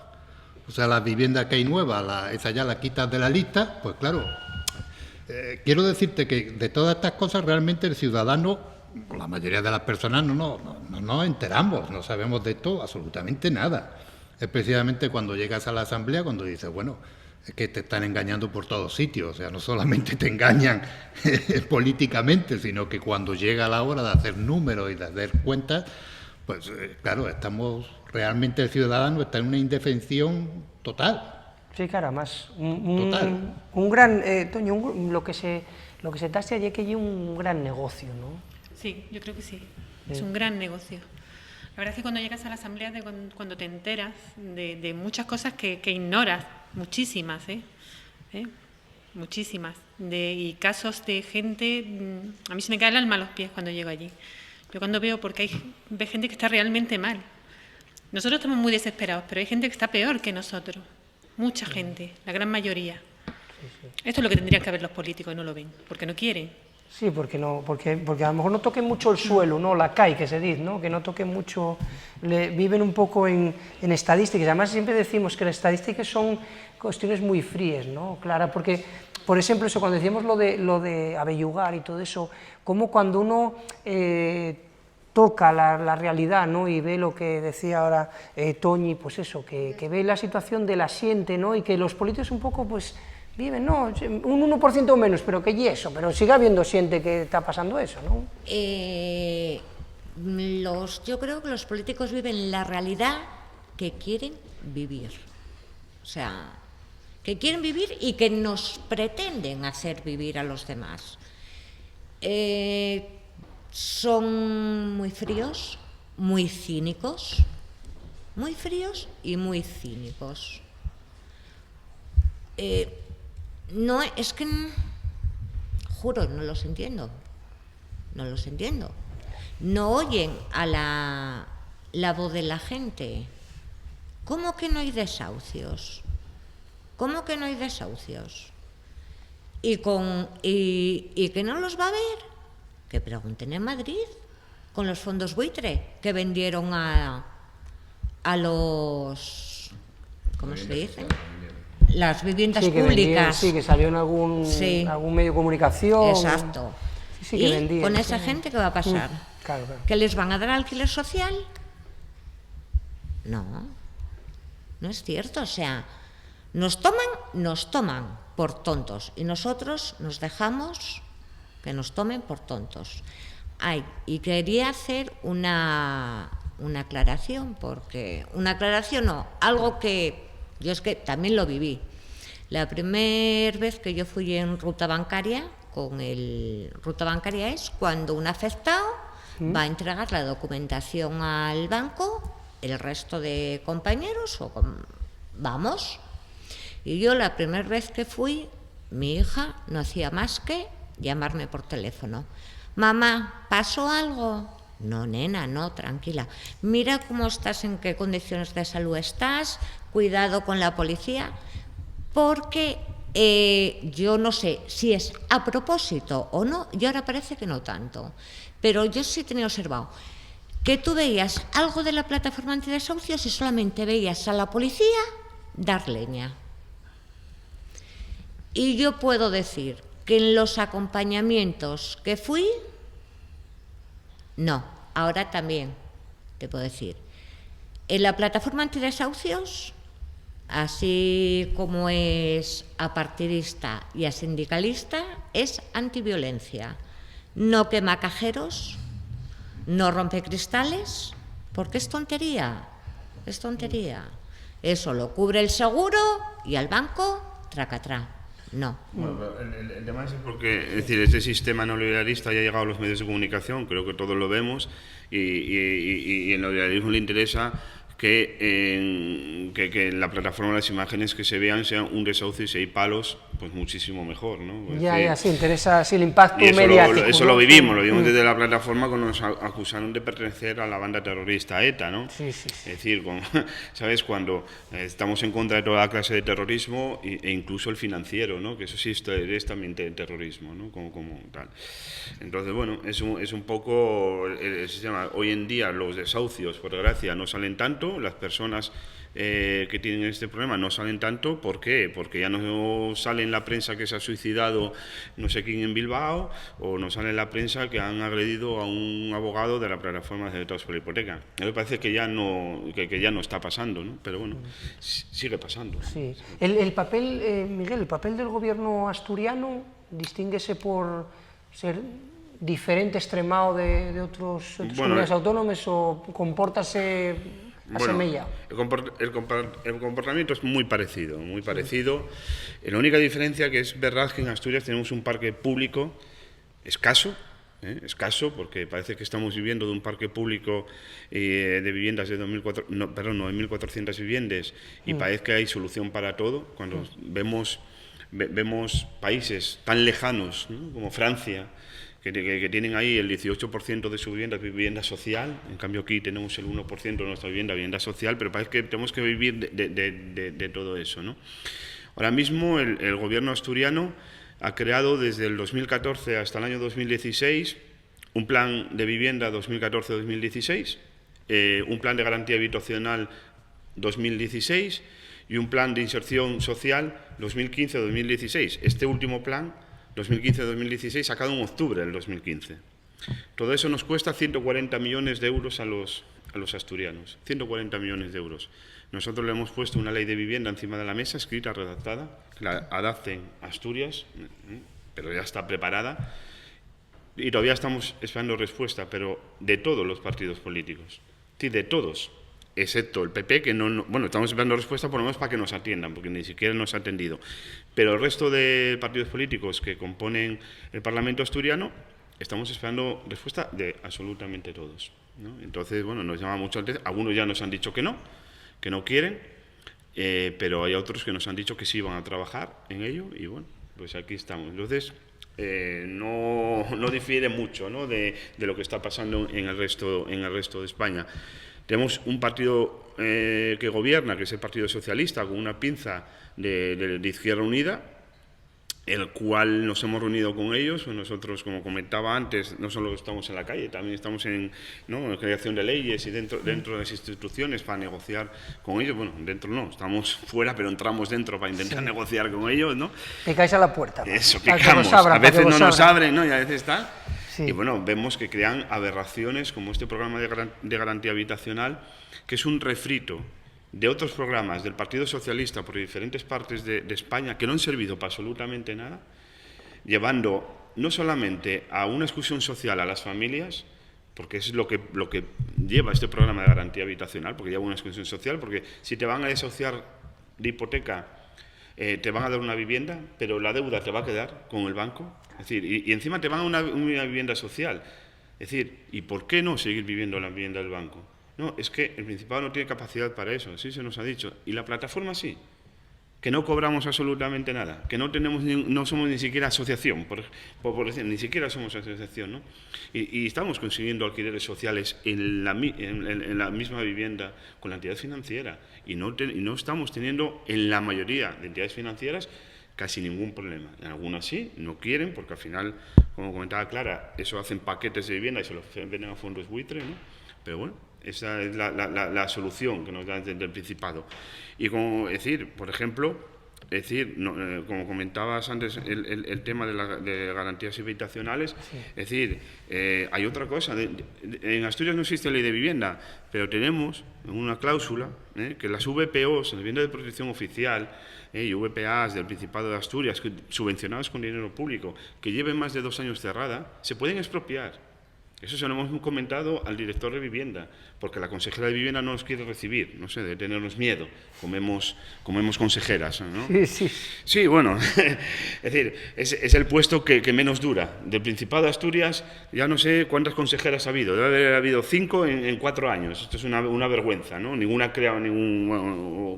o sea, las viviendas que hay nuevas, esa ya la quitas de la lista, pues claro, quiero decirte que de todas estas cosas realmente el ciudadano, la mayoría de las personas no nos enteramos, no sabemos de esto absolutamente nada. Especialmente cuando llegas a la Asamblea, cuando dices, bueno, es que te están engañando por todos sitios, o sea, no solamente te engañan políticamente, sino que cuando llega la hora de hacer números y de hacer cuentas, pues claro, realmente el ciudadano está en una indefensión total. Sí, claro, además, Total. un gran, Toño, lo que se taste allí que hay un gran negocio, ¿no? Sí, yo creo que sí, es un gran negocio. La verdad es que cuando llegas a la Asamblea, cuando te enteras de muchas cosas que ignoras, muchísimas, muchísimas, y casos de gente, a mí se me cae el alma a los pies cuando llego allí. Yo cuando veo, porque ve gente que está realmente mal. Nosotros estamos muy desesperados, pero hay gente que está peor que nosotros, mucha gente, la gran mayoría. Esto es lo que tendrían que ver los políticos y no lo ven, porque no quieren. Sí, porque a lo mejor no toquen mucho el suelo, ¿no? La calle, que se dice, ¿no? Que no toquen mucho, viven un poco en estadísticas. Además, siempre decimos que las estadísticas son cuestiones muy frías, ¿no? Claro, porque, por ejemplo, eso, cuando decíamos lo de abellugar y todo eso, como cuando uno toca la realidad, ¿no? Y ve lo que decía ahora Toñi, pues eso, que ve la situación de la xente, ¿no? Y que los políticos un poco, pues, viven, no, un 1% menos, pero que y eso, pero siga habiendo xente que está pasando eso, ¿no? Yo creo que los políticos viven la realidad que quieren vivir. O sea, que quieren vivir y que nos pretenden hacer vivir a los demás. Son muy fríos, muy cínicos, muy fríos y muy cínicos. No, es que, juro, no los entiendo. No oyen a la voz de la gente. ¿Cómo que no hay desahucios? Y que no los va a ver, que pregunten en Madrid, con los fondos buitre que vendieron a los, ¿cómo se dice? Las viviendas públicas. Que salió en algún medio de comunicación. Exacto. Sí, y que vendían, con esa gente, ¿qué va a pasar? Claro. ¿Que les van a dar alquiler social? No es cierto. O sea, nos toman por tontos y nosotros nos dejamos que nos tomen por tontos. Y quería hacer una aclaración, algo que yo es que también lo viví. La primera vez que yo fui en ruta bancaria, ruta bancaria es cuando un afectado va a entregar la documentación al banco, el resto de compañeros vamos. Y yo la primera vez que fui, mi hija no hacía más que llamarme por teléfono. Mamá, ¿pasó algo? No, nena, no, tranquila. Mira cómo estás, en qué condiciones de salud estás, cuidado con la policía, porque yo no sé si es a propósito o no, y ahora parece que no tanto, pero yo sí tenía observado que tú veías algo de la plataforma antidesahucios y solamente veías a la policía dar leña. Y yo puedo decir que en los acompañamientos que fui, no, ahora también te puedo decir. En la plataforma antidesahucios, así como es apartidista y asindicalista, es antiviolencia. No quema cajeros, no rompe cristales, porque es tontería, es tontería. Eso lo cubre el seguro y al banco, tracatrá. No. Bueno, pero el tema es porque, es decir, este sistema neoliberalista ya ha llegado a los medios de comunicación, creo que todos lo vemos, y el neoliberalismo le interesa que en la plataforma las imágenes que se vean sean un desahucio y si hay palos, pues muchísimo mejor, ¿no? Ya, sí, interesa sí, el impacto y eso mediático. Eso lo vivimos desde la plataforma cuando nos acusaron de pertenecer a la banda terrorista ETA, ¿no? Sí. Es decir, ¿sabes? Cuando estamos en contra de toda clase de terrorismo e incluso el financiero, ¿no? Que eso sí es también terrorismo, ¿no? Como tal. Entonces, bueno, es un poco el sistema. Hoy en día los desahucios, por desgracia, no salen tanto, las personas que tienen este problema no salen tanto. ¿Por qué? Porque ya no sale en la prensa que se ha suicidado no sé quién en Bilbao, o no sale en la prensa que han agredido a un abogado de la plataforma de Todos por la Hipoteca. A mí me parece que ya no está pasando, ¿no? Pero bueno, sigue pasando. Sí. El papel, Miguel, el papel del gobierno asturiano distínguese por ser diferente, extremado de otras comunidades autónomas, o compórtase asemellado. El comportamiento es muy parecido, muy parecido. La única diferencia que es verdad que en Asturias tenemos un parque público escaso, porque parece que estamos viviendo de un parque público de viviendas de 1.400 viviendas, y parece que hay solución para todo. Cuando vemos países tan lejanos, ¿no? Como Francia, que tienen ahí el 18% de su vivienda social, en cambio aquí tenemos el 1% de nuestra vivienda social, pero parece que tenemos que vivir de todo eso, ¿no? Ahora mismo el gobierno asturiano ha creado desde el 2014 hasta el año 2016 un plan de vivienda 2014-2016, un plan de garantía habitacional 2016 y un plan de inserción social 2015-2016. Este último plan 2015-2016 sacado en octubre del 2015. Todo eso nos cuesta 140 millones de euros a los asturianos, 140 millones de euros. Nosotros le hemos puesto una ley de vivienda encima de la mesa, escrita, redactada, que la adapten a Asturias, pero ya está preparada, y todavía estamos esperando respuesta, pero de todos los partidos políticos, sí, de todos, excepto el PP, que bueno, estamos esperando respuesta por lo menos para que nos atiendan, porque ni siquiera nos ha atendido. Pero el resto de partidos políticos que componen el Parlamento asturiano, estamos esperando respuesta de absolutamente todos, ¿no? Entonces, bueno, nos llama mucho la atención. Algunos ya nos han dicho que no quieren, pero hay otros que nos han dicho que sí van a trabajar en ello, y bueno, pues aquí estamos. Entonces, no difiere mucho, ¿no? de lo que está pasando en el resto de España. Tenemos un partido que gobierna, que es el Partido Socialista, con una pinza de Izquierda Unida, el cual nos hemos reunido con ellos. Nosotros, como comentaba antes, no solo estamos en la calle, también estamos en creación de leyes y dentro de las instituciones para negociar con ellos. Bueno, dentro no, estamos fuera, pero entramos dentro para intentar negociar con ellos, ¿no? Picáis a la puerta, ¿no? Eso, picamos. A veces no nos abren, ¿no? Y a veces está. Sí. Y bueno, vemos que crean aberraciones como este programa de garantía habitacional, que es un refrito de otros programas del Partido Socialista por diferentes partes de España, que no han servido para absolutamente nada, llevando no solamente a una exclusión social a las familias, porque es lo que lleva este programa de garantía habitacional, porque lleva una exclusión social, porque si te van a desahuciar de hipoteca, te van a dar una vivienda, pero la deuda te va a quedar con el banco. Es decir, y encima te van a una vivienda social. Es decir, ¿y por qué no seguir viviendo la vivienda del banco? No, es que el Principado no tiene capacidad para eso, sí se nos ha dicho. Y la plataforma sí, que no cobramos absolutamente nada, que no somos ni siquiera asociación, por decir, ni siquiera somos asociación, ¿no? Y estamos consiguiendo alquileres sociales en la misma vivienda con la entidad financiera y no estamos teniendo en la mayoría de entidades financieras casi ningún problema. En algunas sí, no quieren, porque al final, como comentaba Clara, eso hacen paquetes de vivienda y se los venden a fondos buitre, ¿no? Pero bueno, esa es la solución que nos da desde el Principado. Y como decir, por ejemplo, como comentabas antes, el tema de garantías habitacionales, sí. Es decir, hay otra cosa. En Asturias no existe ley de vivienda, pero tenemos una cláusula que las VPOs, la vivienda de protección oficial, y VPAs del Principado de Asturias, subvencionadas con dinero público, que lleven más de 2 años cerrada, se pueden expropiar. Eso se lo hemos comentado al director de vivienda, porque la consejera de vivienda no nos quiere recibir, no sé, de tenernos miedo, comemos consejeras, ¿no? Sí, sí. Sí, bueno, es decir, es el puesto que menos dura. Del Principado de Asturias, ya no sé cuántas consejeras ha habido, debe haber habido 5 en 4 años, esto es una vergüenza, ¿no? Ninguna ha creado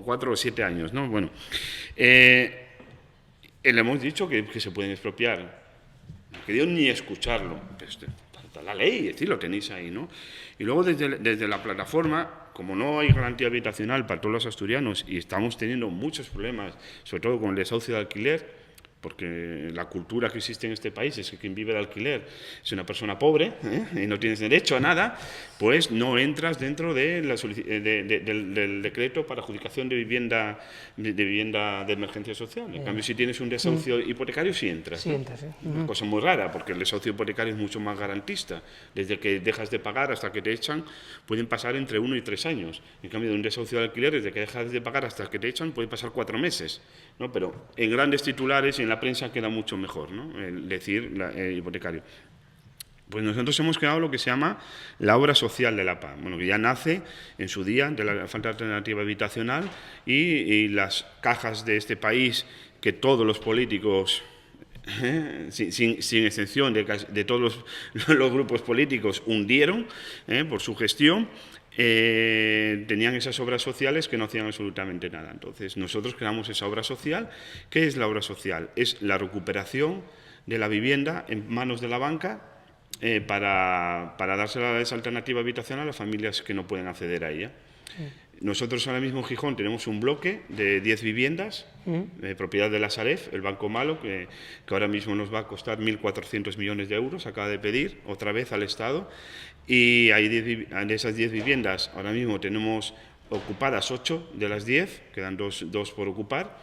4 o 7 años, ¿no? Bueno, le hemos dicho que se pueden expropiar, no ha querido ni escucharlo, la ley, es decir, lo tenéis ahí, ¿no? Y luego desde la plataforma, como no hay garantía habitacional para todos los asturianos y estamos teniendo muchos problemas, sobre todo con el desahucio de alquiler, porque la cultura que existe en este país es que quien vive de alquiler es una persona pobre y no tienes derecho a nada, pues no entras dentro del decreto para adjudicación de vivienda de emergencia social. En cambio, si tienes un desahucio hipotecario, sí entras. Sí entras, Una cosa muy rara, porque el desahucio hipotecario es mucho más garantista. Desde que dejas de pagar hasta que te echan, pueden pasar entre 1 y 3 años. En cambio, de un desahucio de alquiler, desde que dejas de pagar hasta que te echan, puede pasar 4 meses. ¿No? Pero en grandes titulares y en la prensa queda mucho mejor, ¿no? El decir hipotecario. Pues nosotros hemos creado lo que se llama la obra social de la paz, bueno, que ya nace en su día de la falta de alternativa habitacional y las cajas de este país que todos los políticos, sin excepción de todos los grupos políticos, hundieron por su gestión. Tenían esas obras sociales que no hacían absolutamente nada. Entonces, nosotros creamos esa obra social. ¿Qué es la obra social? Es la recuperación de la vivienda en manos de la banca para dársela esa alternativa habitacional a las familias que no pueden acceder a ella. Nosotros ahora mismo en Gijón tenemos un bloque de 10 viviendas, propiedad de la Sareb, el Banco Malo, que ahora mismo nos va a costar 1.400 millones de euros, acaba de pedir otra vez al Estado. Y de esas 10 viviendas, ahora mismo tenemos ocupadas 8 de las 10, quedan dos por ocupar,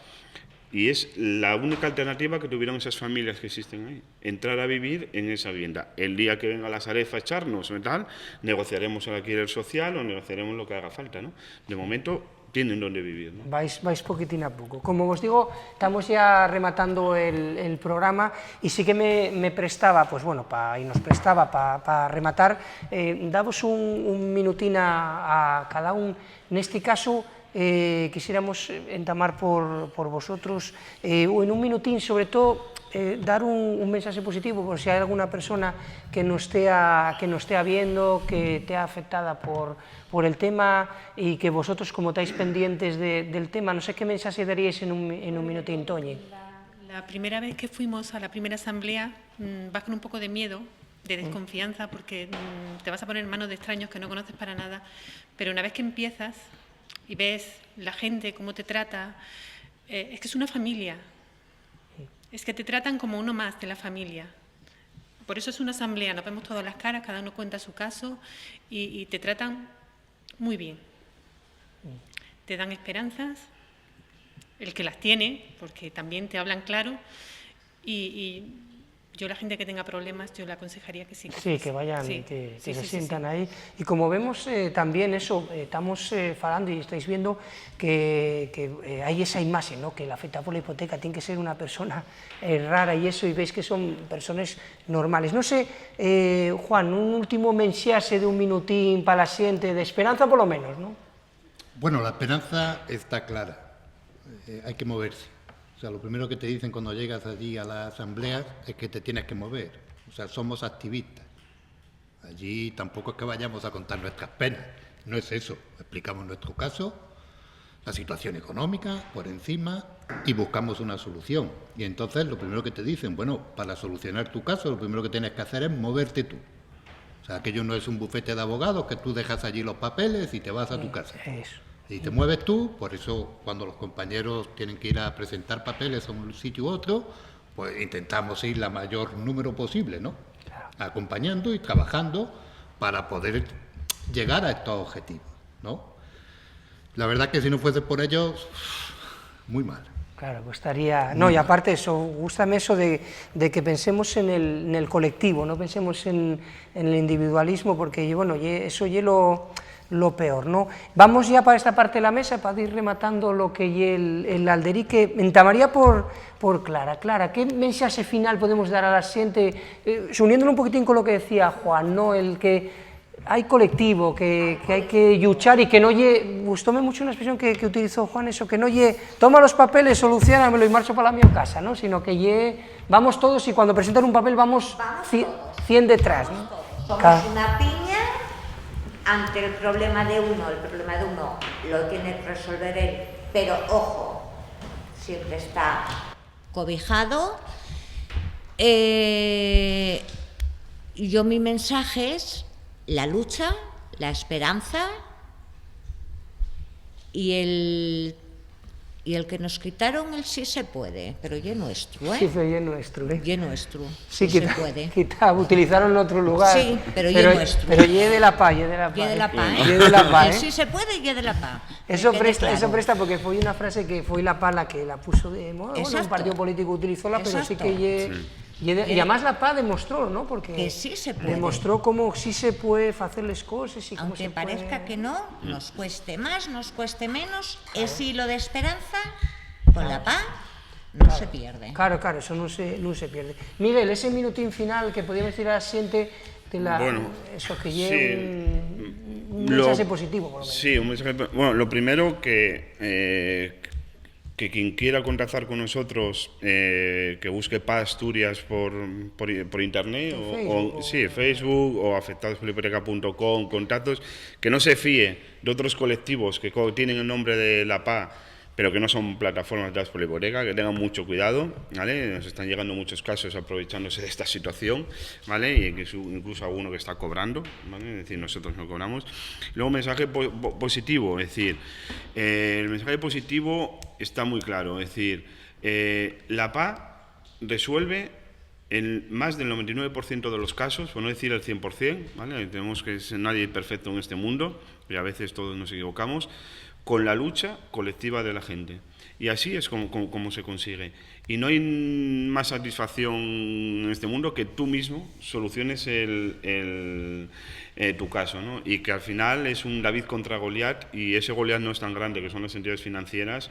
y es la única alternativa que tuvieron esas familias que existen ahí, entrar a vivir en esa vivienda. El día que venga la Sareb a echarnos o tal, negociaremos el alquiler social o negociaremos lo que haga falta, ¿no? De momento tienen donde vivir, ¿no? Vais poquitín a poco. Como os digo, estamos ya rematando el programa y sí que me prestaba, pues bueno, y nos prestaba para rematar, damos un minutín a cada un. En este caso, quisiéramos entamar por vosotros, en un minutín, sobre todo, dar un mensaje positivo, por si hay alguna persona que nos esté viendo, que esté afectada por el tema y que vosotros, como estáis pendientes del tema, no sé qué mensaje daríais en un minutín, Toñi. La primera vez que fuimos a la primera asamblea vas con un poco de miedo, de desconfianza, porque te vas a poner en manos de extraños que no conoces para nada, pero una vez que empiezas y ves la gente, cómo te trata, es que es una familia. Es que te tratan como uno más de la familia. Por eso es una asamblea, nos vemos todas las caras, cada uno cuenta su caso y te tratan muy bien. Te dan esperanzas, el que las tiene, porque también te hablan claro, y yo la gente que tenga problemas, yo le aconsejaría que sí. Que vayan, que se sientan ahí. Y como vemos también eso, estamos falando y estáis viendo que hay esa imagen, ¿no? Que el afectado por la hipoteca tiene que ser una persona rara y eso, y veis que son personas normales. No sé, Juan, un último mensaje de un minutín para la gente, de esperanza por lo menos, ¿no? Bueno, la esperanza está clara, hay que moverse. O sea, lo primero que te dicen cuando llegas allí a las asambleas es que te tienes que mover. O sea, somos activistas. Allí tampoco es que vayamos a contar nuestras penas, no es eso. Explicamos nuestro caso, la situación económica, por encima, y buscamos una solución. Y entonces lo primero que te dicen, bueno, para solucionar tu caso, lo primero que tienes que hacer es moverte tú. O sea, aquello no es un bufete de abogados que tú dejas allí los papeles y te vas a tu casa. Eso. Y te mueves tú, por eso cuando los compañeros tienen que ir a presentar papeles a un sitio u otro, pues intentamos ir la mayor número posible, ¿no? Acompañando y trabajando para poder llegar a estos objetivos, ¿no? La verdad que si no fuese por ellos, muy mal. Claro, pues estaría... No, y aparte eso, gústame eso de que pensemos en el colectivo, no pensemos en el individualismo, porque, bueno, eso es lo peor, ¿no? Vamos ya para esta parte de la mesa, para ir rematando lo que es el Alderique. Entamaría por Clara. Clara, ¿qué mensaje final podemos dar a la xente, uniéndolo un poquitín con lo que decía Juan, ¿no? El que hay colectivo, que hay que luchar y que no gustóme mucho una expresión que utilizó Juan, eso, que no toma los papeles, solucionamelo y marcho para la mi casa, ¿no? Sino que vamos todos y cuando presentan un papel vamos 100 detrás, ¿no? Somos una piña ante el problema de uno lo tiene que resolver él, pero ojo, siempre está cobijado. Yo mi mensaje es la lucha, la esperanza y el que nos quitaron el sí se puede, pero ya nuestro, ¿eh? Sí, pero ya nuestro, ¿eh? Ya nuestro, sí se puede. Utilizaron en otro lugar. Sí, pero ya nuestro. Pero ya de la paz, ya de la paz. Ya de la paz, Ya de la paz, el sí se puede y ya de la paz. Eso presta porque fue una frase que fue la paz la que la puso de moda. Bueno, un partido político utilizóla, pero sí que y además la paz demostró, ¿no? Porque que sí se puede. Demostró cómo sí se puede hacer las cosas y cómo aunque se parezca que no, nos cueste más, nos cueste menos, ese hilo de esperanza con la paz no se pierde. Claro, eso no se pierde. Miguel, ese minutín final que podíamos decir a la gente de la... Bueno, eso que sí, un mensaje positivo, por lo menos. Sí, un mensaje... Bueno, lo primero que quien quiera contactar con nosotros, que busque Paz Asturias por internet, Facebook o afectadosporhipoteca.com, contactos, que no se fíe de otros colectivos que tienen el nombre de la Paz, pero que no son plataformas de por hipoteca, que tengan mucho cuidado, ¿vale? Nos están llegando muchos casos aprovechándose de esta situación, ¿vale? Y incluso alguno que está cobrando, ¿vale? Es decir, nosotros no cobramos. Luego, mensaje positivo, es decir, el mensaje positivo está muy claro, es decir, la PA resuelve en más del 99% de los casos, por no decir el 100%, ¿vale? Tenemos que ser nadie perfecto en este mundo, y a veces todos nos equivocamos, con la lucha colectiva de la gente. Y así es como se consigue. Y no hay más satisfacción en este mundo que tú mismo soluciones tu caso, ¿no? Y que al final es un David contra Goliat, y ese Goliat no es tan grande, que son las entidades financieras,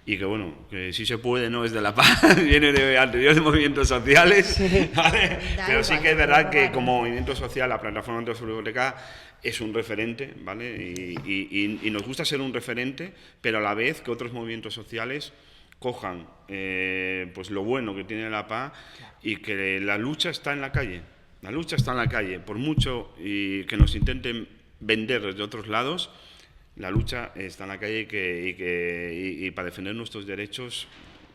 y que bueno, que sí se puede, no es de la paz, viene de anteriores movimientos sociales, sí. ¿Vale? Pero sí que es verdad que como movimiento social la plataforma de biblioteca es un referente, ¿vale? Y nos gusta ser un referente, pero a la vez que otros movimientos sociales cojan pues lo bueno que tiene la PA, y que la lucha está en la calle. La lucha está en la calle, por mucho y que nos intenten vender desde otros lados, la lucha está en la calle, y para defender nuestros derechos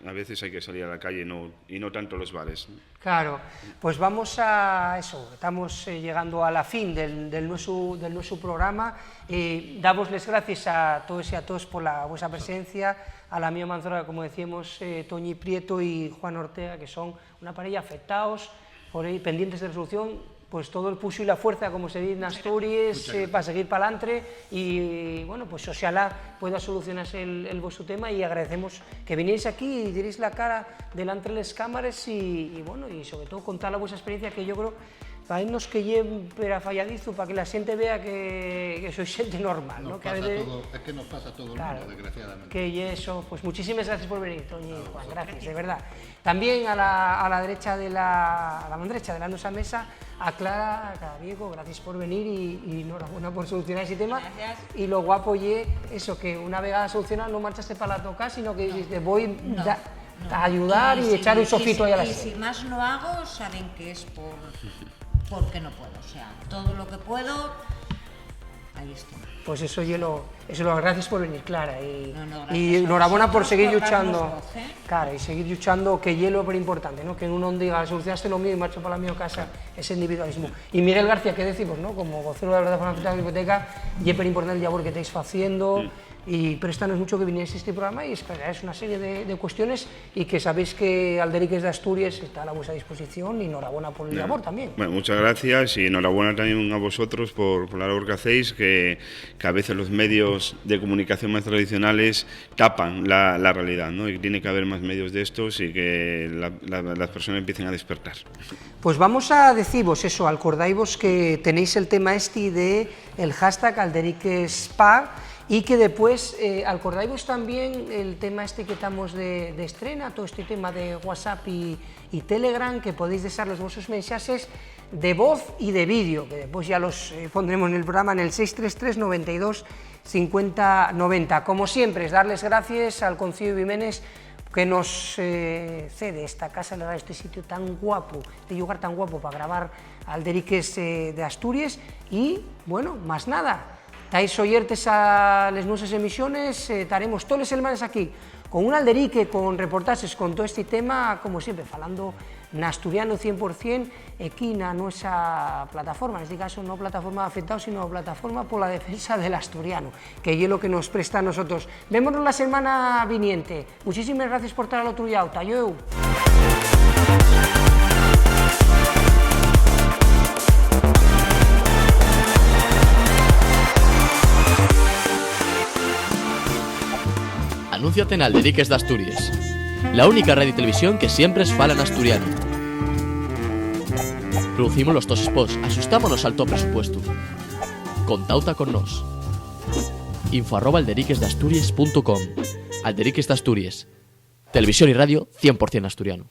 a veces hay que salir a la calle y no tanto los bares. Claro, pues vamos a eso, estamos llegando a la fin del nuestro programa. Damos las gracias a todos y a todos por vuestra presencia, a la mía Manzora, como decíamos, Toñi Prieto y Juan Ortega, que son una pareja afectados, por ahí pendientes de resolución, pues todo el puxo y la fuerza, como se dice en Asturias, para seguir para adelante, y bueno, pues ojalá pueda solucionarse el vuestro tema, y agradecemos que vinierais aquí y diréis la cara delante de las cámaras, y bueno, y sobre todo contar la vuestra experiencia, que yo creo para irnos que lleven para falladizo, para que la gente vea que sois gente normal, ¿no? Que es que nos pasa a todo el mundo, desgraciadamente. Que eso, pues muchísimas gracias por venir, Toñi y Juan, gracias, de verdad. También a la derecha de la mano derecha de la nuestra mesa, a Clara, a Diego, gracias por venir y enhorabuena por solucionar ese tema. Gracias. Y lo guapo es eso, que una vez solucionado no marchaste para la tocar, sino que dijiste, voy a ayudar y echar un sofito ahí a la gente. Y si más lo hago, saben que es porque no puedo, o sea, todo lo que puedo, Ahí está. Pues eso gracias por venir, Clara, y gracias enhorabuena a por seguir vosotros, por luchando, darnos voz, claro, y seguir luchando, que hielo es muy importante, ¿no? Que uno diga, solucionaste lo mío y marcho para la mía casa, ese individualismo. Y Miguel García, ¿qué decimos, no? Como vocero de la Plataforma de la Hipoteca, y es muy importante el labor que estáis haciendo, y préstanos mucho que vinierais a este programa y explicaréis una serie de cuestiones, y que sabéis que Alderiques de Asturias está a vuestra disposición, y enhorabuena por el labor también. Bueno, muchas gracias y enhorabuena también a vosotros por la labor que hacéis, que a veces los medios de comunicación más tradicionales tapan la realidad, ¿no? Y tiene que haber más medios de estos y que las personas empiecen a despertar. Pues vamos a deciros eso, acordáis que tenéis el tema de el hashtag alderiquespag, y que después acordáis también el tema que estamos de estrena, todo este tema de WhatsApp y Telegram, que podéis dejar los vuestros mensajes de voz y de vídeo, que después ya los pondremos en el programa en el 633 92 50 90. Como siempre, es darles gracias al Concilio de Vimenes que nos cede esta casa, le da este sitio tan guapo, este lugar tan guapo para grabar Alderiques de Asturias, y bueno, más nada. Estáis oyertes a las nuestras emisiones, estaremos todas las semanas aquí con un Alderique, con reportajes, con todo este tema, como siempre, falando en asturiano 100%, aquí en nuestra plataforma, en este caso no plataforma de afectados, sino plataforma por la defensa del asturiano, que es lo que nos presta a nosotros. Vémonos la semana viniente. Muchísimas gracias por estar al otro lado. Talleu. Anúnciate en Alderiques de Asturias, la única radio y televisión que siempre es fala en asturiano. Producimos los dos spots, asustámonos al top presupuesto. Contauta con nos. info@alderiquesdeasturias.com. Alderiques de Asturias, televisión y radio 100% asturiano.